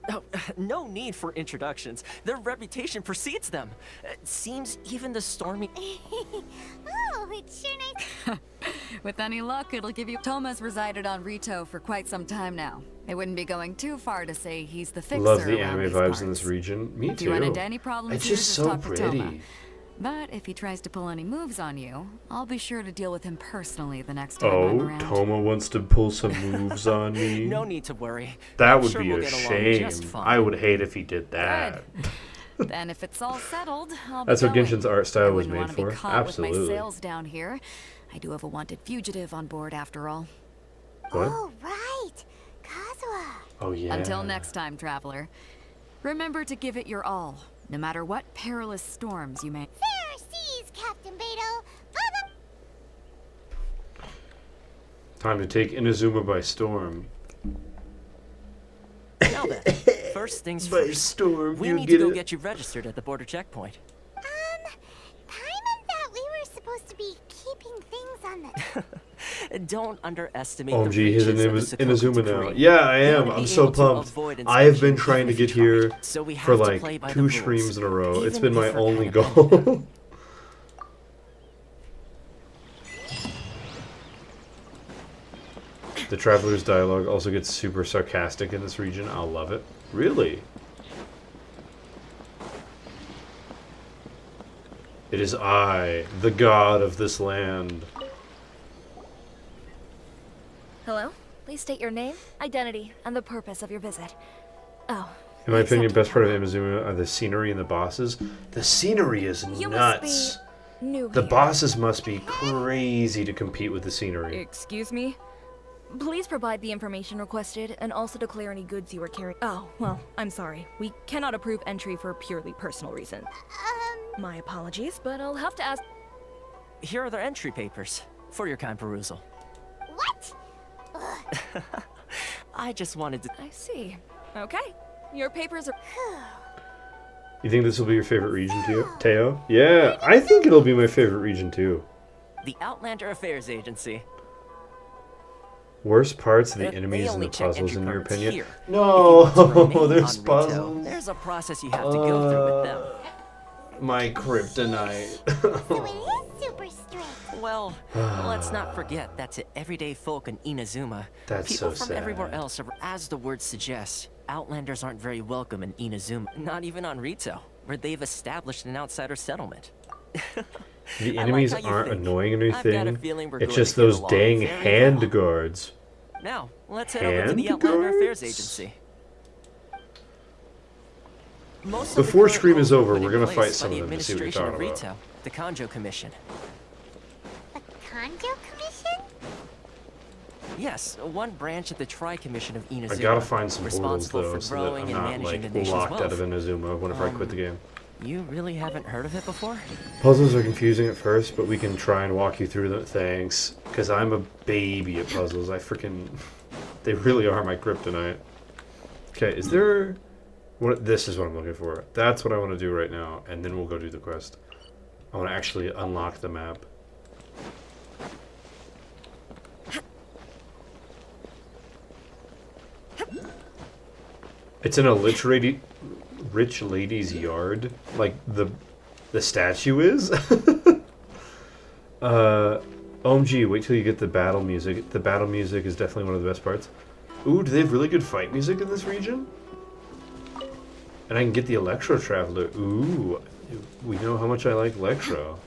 Oh, no need for introductions. Their reputation precedes them. It seems even the stormy... Oh, it's sure nice. With any luck, it'll give you... Toma's resided on Rito for quite some time now. It wouldn't be going too far to say he's the fixer. Love the around anime these vibes parts. in this region. Me If you run too. into any problems It's here, just just so talk to Toma. pretty. But if he tries to pull any moves on you, I'll be sure to deal with him personally the next time I'm Oh, around. Toma wants to pull some moves on me. No need to worry. That I'm would sure be we'll a get along shame. just fine. I would hate if he did that. Then if it's all settled, I'll be That's what going. Genshin's art I style was wouldn't made want to be for. caught with my Absolutely. sails down here. I do have a wanted fugitive on board after all. What? Oh, right. Kazuha. Oh, yeah. Until next time, traveler. Remember to give it your all, no matter what perilous storms you may... Fair seas, Captain Beto. Time to take Inazuma by storm. Now then, first things By first. storm, We you need get to go it? get you registered at the border checkpoint. Paimon thought we were supposed to be keeping things on the... Don't underestimate OMG, the he's in riches of the Sokoku Inazuma now. decree. Yeah, I You am. ought to I'm be so able to pumped. avoid I have been inspection trying to even get if you here tried. So we have for to like play by the 2 rules, streams in a row. It's even been my if we're only kind of goal. The Traveler's dialogue also gets super sarcastic in this region. I'll love it. Really? It is I, the god of this land. Hello? Please state your name, identity, and the purpose of your visit. Oh. In my opinion, best part of Inazuma are the scenery and the bosses. The scenery is You nuts. must be new The here. bosses must be crazy to compete with the scenery. Excuse me? Please provide the information requested and also declare any goods you are carrying. Oh, well, I'm sorry. We cannot approve entry for purely personal reasons. My apologies, but I'll have to ask. Here are their entry papers for your kind perusal. What? I just wanted to... I see. Okay. Your papers are... You think this will be your favorite region, Teo? Yeah, I think it'll be my favorite region too. The Outlander Affairs Agency. Worst parts of the They enemies and only the check puzzles, entry in your permits opinion? here. No, If you want to remain there's on Rito, puzzles. There's a process you have to go through with them. My kryptonite. Super strict. Well, let's not forget that to everyday folk in Inazuma, That's people so from everywhere sad. else are, as the word suggests, Outlanders aren't very welcome in Inazuma, not even on Rito, where they've established an outsider settlement. The I enemies like how you aren't think. annoying or I've got a anything. feeling we're It's going just to get those along dang very hand well. guards. Now, let's head over to the Hand Outlander Affairs guards? Agency. Most of the Before current Scream is rules were over, put we're in gonna place fight by some the of them to see what you're administration of talking about. Rito, the Kanjo Commission. Kanjo Commission? Yes, one branch of the Tri-Commission of Inazuma. I gotta find some portals responsible though, for so that growing I'm and not managing like the nation's locked out wealth. of Inazuma whenever I quit the game. You really haven't heard of it before? Puzzles are confusing at first, but we can try and walk you through them. Thanks, because I'm a baby at puzzles. I freaking, they really are my kryptonite. Okay, is there? What? This is what I'm looking for. That's what I want to do right now, and then we'll go do the quest. I want to actually unlock the map. It's in a rich lady's yard, like the statue is. OMG, wait till you get the battle music. The battle music is definitely one of the best parts. Ooh, do they have really good fight music in this region? And I can get the Electro Traveler. Ooh, we know how much I like Electro.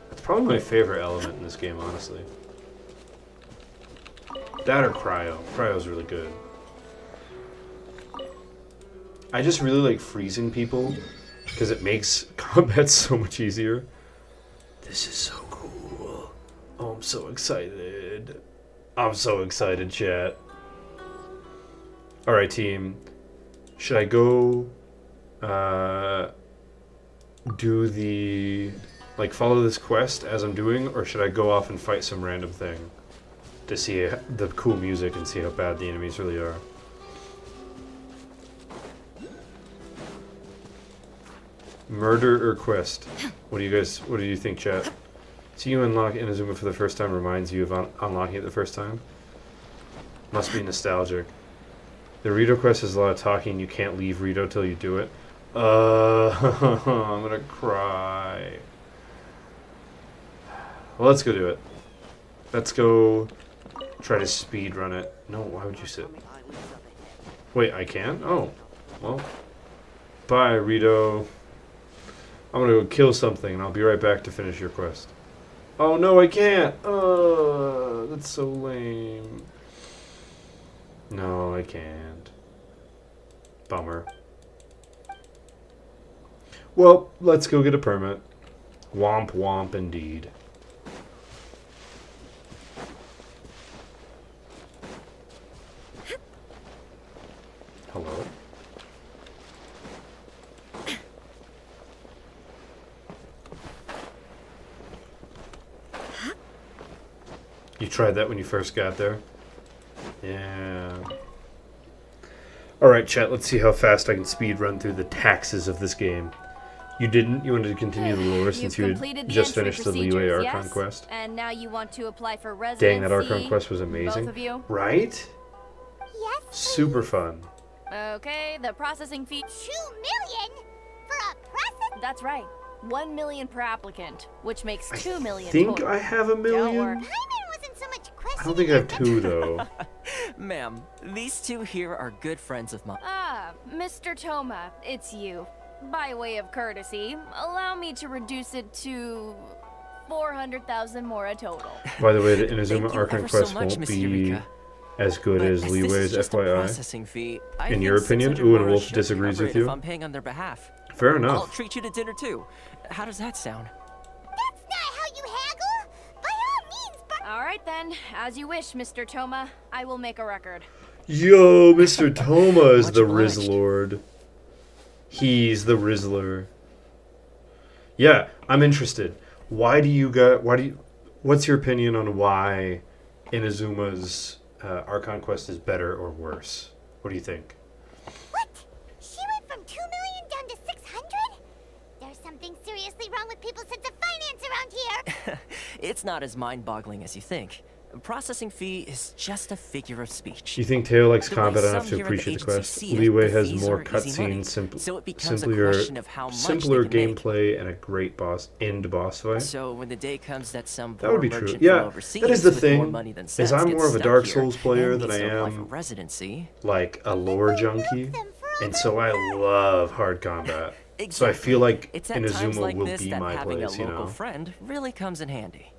It's probably my favorite element in this game, honestly. That or Cryo. Cryo's really good. I just really like freezing people because it makes combat so much easier. This is so cool. Oh, I'm so excited. I'm so excited, chat. Alright, team. Should I go do the follow this quest as I'm doing, or should I go off and fight some random thing to see the cool music and see how bad the enemies really are? Murder or quest? What do you think, chat? See you unlock Inazuma for the first time reminds you of unlocking it the first time? Must be nostalgic. The Rito quest is a lot of talking. You can't leave Rito till you do it. I'm gonna cry. Well, let's go do it. Let's go try to speed run it. No, why would you sit? Wait, I can? Oh, well. Bye, Rito. I'm gonna go kill something, and I'll be right back to finish your quest. Oh, no, I can't. That's so lame. No, I can't. Bummer. Well, let's go get a permit. Womp womp indeed. Hello? You tried that when you first got there? Yeah. Alright, chat, let's see how fast I can speed run through the taxes of this game. You didn't? You wanted to continue the lore since you had just finished the Leeway Archon quest? And now you want to apply for residency. Dang, that Archon quest was amazing. Both of you? Right? Yes. Super fun. Okay, the processing fee. 2 million for a process? That's right. 1 million per applicant, which makes 2 million I think total. I have a million. Wasn't so much I don't think I have 2 though. Ma'am, these two here are good friends of mine. Ah, Mr. Toma, it's you. By way of courtesy, allow me to reduce it to 400,000 more a total. By the way, the Inazuma Archon ever so quest much, won't Miss be Eureka. as good as this Leeway's, is just a FYI. processing fee, I In think your opinion, 600 Ooh and more Wolf should disagrees cover with it you. If I'm paying on their behalf. Fair enough. I'll treat you to dinner too. How does that sound? That's not how you haggle. By all means, but All right then, as you wish, Mr. Toma. I will make a record. Yo, Mr. Toma is Much the obliged. Rizzlord. He's the Rizzler. Yeah, I'm interested. What's your opinion on why Inazuma's Archon quest is better or worse? What do you think? what? She went from 2 million down to 600? There's something seriously wrong with people's sense of finance around here. It's not as mind-boggling as you think. Processing fee is just a figure of speech. You think Teo likes The way combat enough some to here at the appreciate the agency quest? see it, Leeway the has fees more are easy money. cutscenes, So it becomes a simpler, question of how much simpler they can make. gameplay, and a great end boss fight. So when the day comes that some That would poor be true. merchant Yeah, from overseas that is the with more thing. money than Is sense I'm gets more of a stuck Dark here Souls player and than needs I to apply for am residency. like a lore junkie, and so I love hard combat. So I feel like It's at times Inazuma like will this be that my having place, a you local know. friend really comes in handy.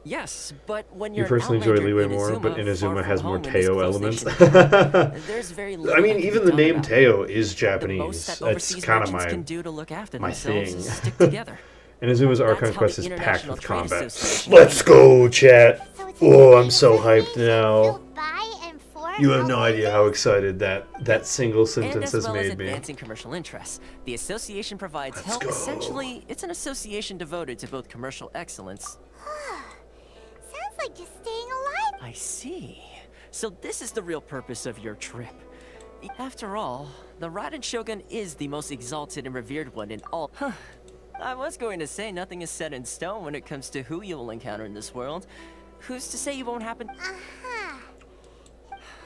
Yes, but when You you're personally an enjoy outlander Leeway in more, but far Inazuma from has more home in this Teo close elements. nation, there's very little I mean, that can even be the done name about it. Teo is The Japanese. most that That's overseas kind of merchants my can do to look after my themselves thing. is stick together. Inazuma's Archon That's how quest the is packed International with Trade combat. Association Let's go, chat! Oh, I'm so hyped now. You have no idea how excited that single And sentence as has well as made me. advancing commercial interests, the association provides Let's help. go. Essentially, it's an association devoted to both commercial excellence. Sounds like just staying alive. I see. So this is the real purpose of your trip. After all, the Raiden Shogun is the most exalted and revered one in all. Huh. I was going to say nothing is set in stone when it comes to who you will encounter in this world. Who's to say you won't happen?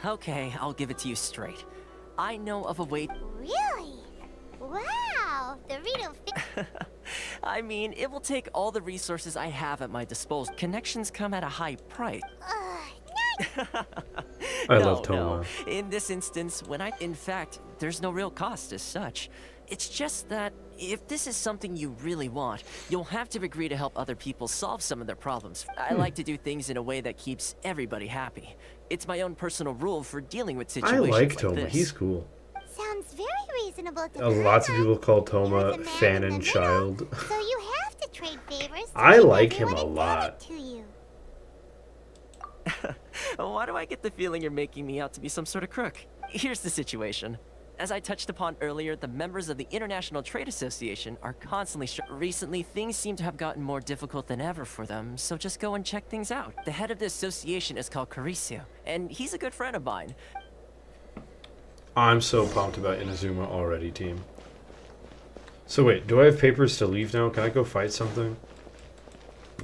Okay, I'll give it to you straight. I know of a way. Really? Wow, the Rito I mean, it will take all the resources I have at my disposal. Connections come at a high price. I love Toma. No. In this instance, in fact, there's no real cost as such. It's just that if this is something you really want, you'll have to agree to help other people solve some of their problems. I like to do things in a way that keeps everybody happy. It's my own personal rule for dealing with I situations like Toma. this. He's cool. Sounds very reasonable to Lots of people call Toma fan and child. So you have to trade favors. To I keep like him everyone a lot. indebted to you. Why do I get the feeling you're making me out to be some sort of crook? Here's the situation. As I touched upon earlier, the members of the International Trade Association are constantly recently, things seem to have gotten more difficult than ever for them, so just go and check things out. The head of the association is called Carisio, and he's a good friend of mine. I'm so pumped about Inazuma already, team. So wait, do I have papers to leave now? Can I go fight something?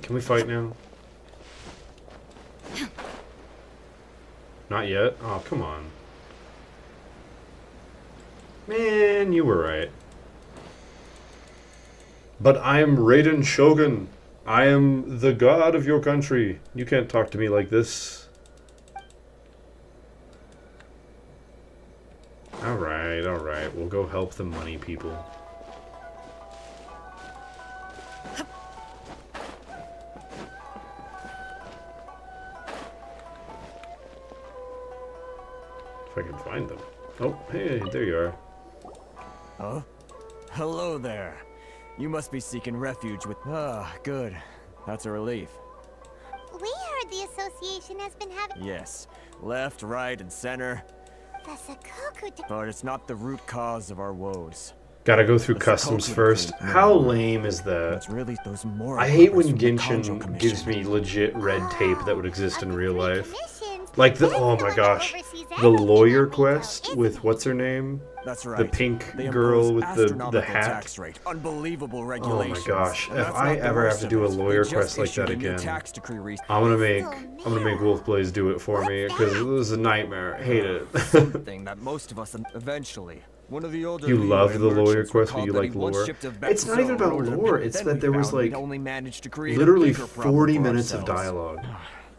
Can we fight now? Not yet? Oh, come on. Man, you were right. But I am Raiden Shogun. I am the god of your country. You can't talk to me like this. Alright, alright. We'll go help the money people. If I can find them. Oh, hey, there you are. Oh? Hello there. You must be seeking refuge with... Ah, good. That's a relief. We heard the association has been having... Yes. Left, right, and center. The Sakoku... But it's not the root cause of our woes. Gotta go through customs first. How lame is that? It's really those moral I hate when papers from the Kanjo Genshin gives me legit red tape that would exist in real life. commissions. Like the, oh my gosh, the lawyer quest with what's her name? That's right. The pink They girl impose with the astronomical hat. tax rate. Unbelievable Oh regulations. my gosh, And if that's I not the ever have worst to of do a it. They lawyer just quest like issued that a new again, tax decree I'm gonna make WolfBlaze do it for me because it was a nightmare. I hate it. Something that most of us eventually. One of the older You loved the lawyer merchants quest, but recalled you that he like once lore. shipped a It's not even about vessel lore. over It's then that we there was found we'd like only managed to create a literally bigger problem 40 for minutes of ourselves. dialogue.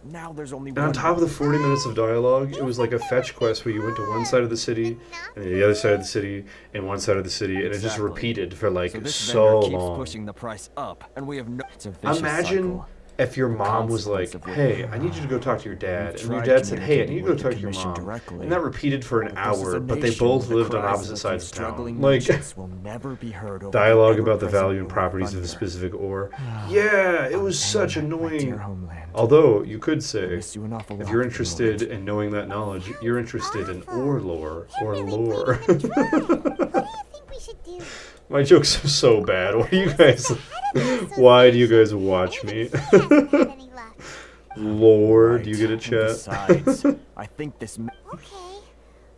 Now there's only And on one top of the 40 minutes of dialogue, it was like a fetch quest where you went to one side of the city, and the other side of the city, and one side of the city, and it just Exactly. repeated for like So this so vendor keeps long. pushing the price up, and we have no. It's a vicious Imagine cycle. if your mom was like, hey, I need you to go talk to your dad. And your dad said, hey, I need you to go talk to your mom. And that repeated for an hour, but they both lived on opposite sides of town. Like, dialogue about the value and properties of a specific ore. Yeah, it was such annoying. Although, you could say, if you're interested in knowing that knowledge, you're interested in ore lore, or lore. My jokes are so bad. Why do you guys... Why do you guys watch me? Lord, do you get a chat? Besides, I think this. Okay.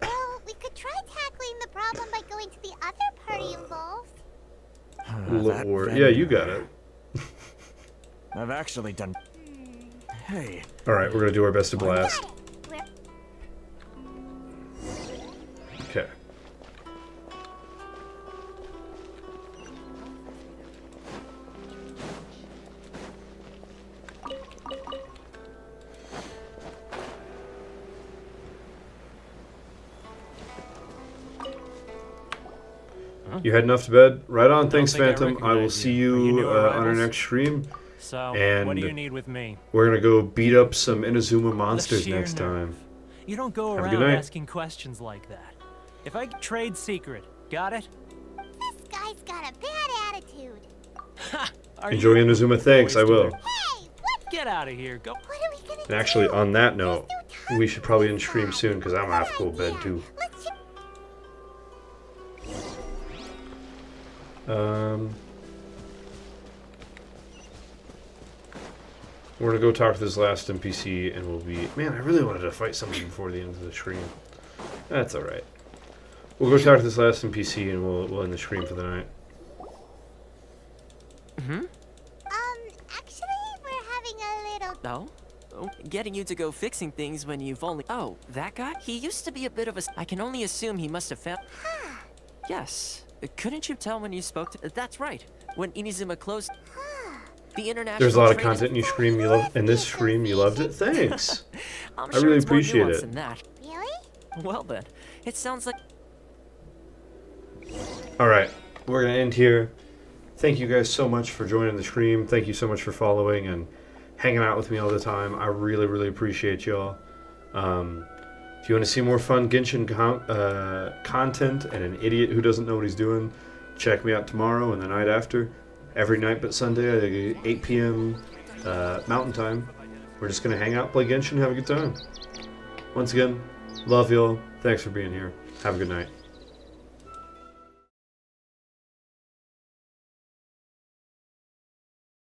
Well, we could try tackling the problem by going to the other party involved. Lord, yeah, you got it. I've actually done. Hey. All right, we're gonna do our best to blast. Okay. You heading off to bed? Right on. Thanks, Phantom. I will see you on our next stream. So, and what do you need with me? We're gonna go beat up some Inazuma monsters sheer next time. You don't go Have a good around night. asking questions like that. If I trade secret, got it? This guy's got a bad attitude. Enjoy Inazuma. Thanks, I will. Get out of here. Go. And actually, on that note, we should probably end stream soon because I'm gonna have to go to bed too. We're gonna go talk to this last NPC, and we'll be. Man, I really wanted to fight somebody before the end of the stream. That's all right. We'll go talk to this last NPC, and we'll end the stream for the night. Actually, we're having a little... No? Oh, getting you to go fixing things when you've only... Oh, that guy? He used to be a bit of a... I can only assume he must have found... Yes. Couldn't you tell when you spoke to... That's right. When Inazuma closed... The international... There's a lot of trade- content in your stream you love. In this stream, you loved it. Thanks. I'm I sure really it's more appreciate nuanced it. than that. Really? Well then, it sounds like... All right, we're gonna end here. Thank you guys so much for joining the stream. Thank you so much for following and hanging out with me all the time. I really, really appreciate y'all. If you want to see more fun Genshin content and an idiot who doesn't know what he's doing, check me out tomorrow and the night after. Every night but Sunday at 8 p.m. Mountain Time. We're just gonna hang out, play Genshin, have a good time. Once again, love y'all. Thanks for being here. Have a good night.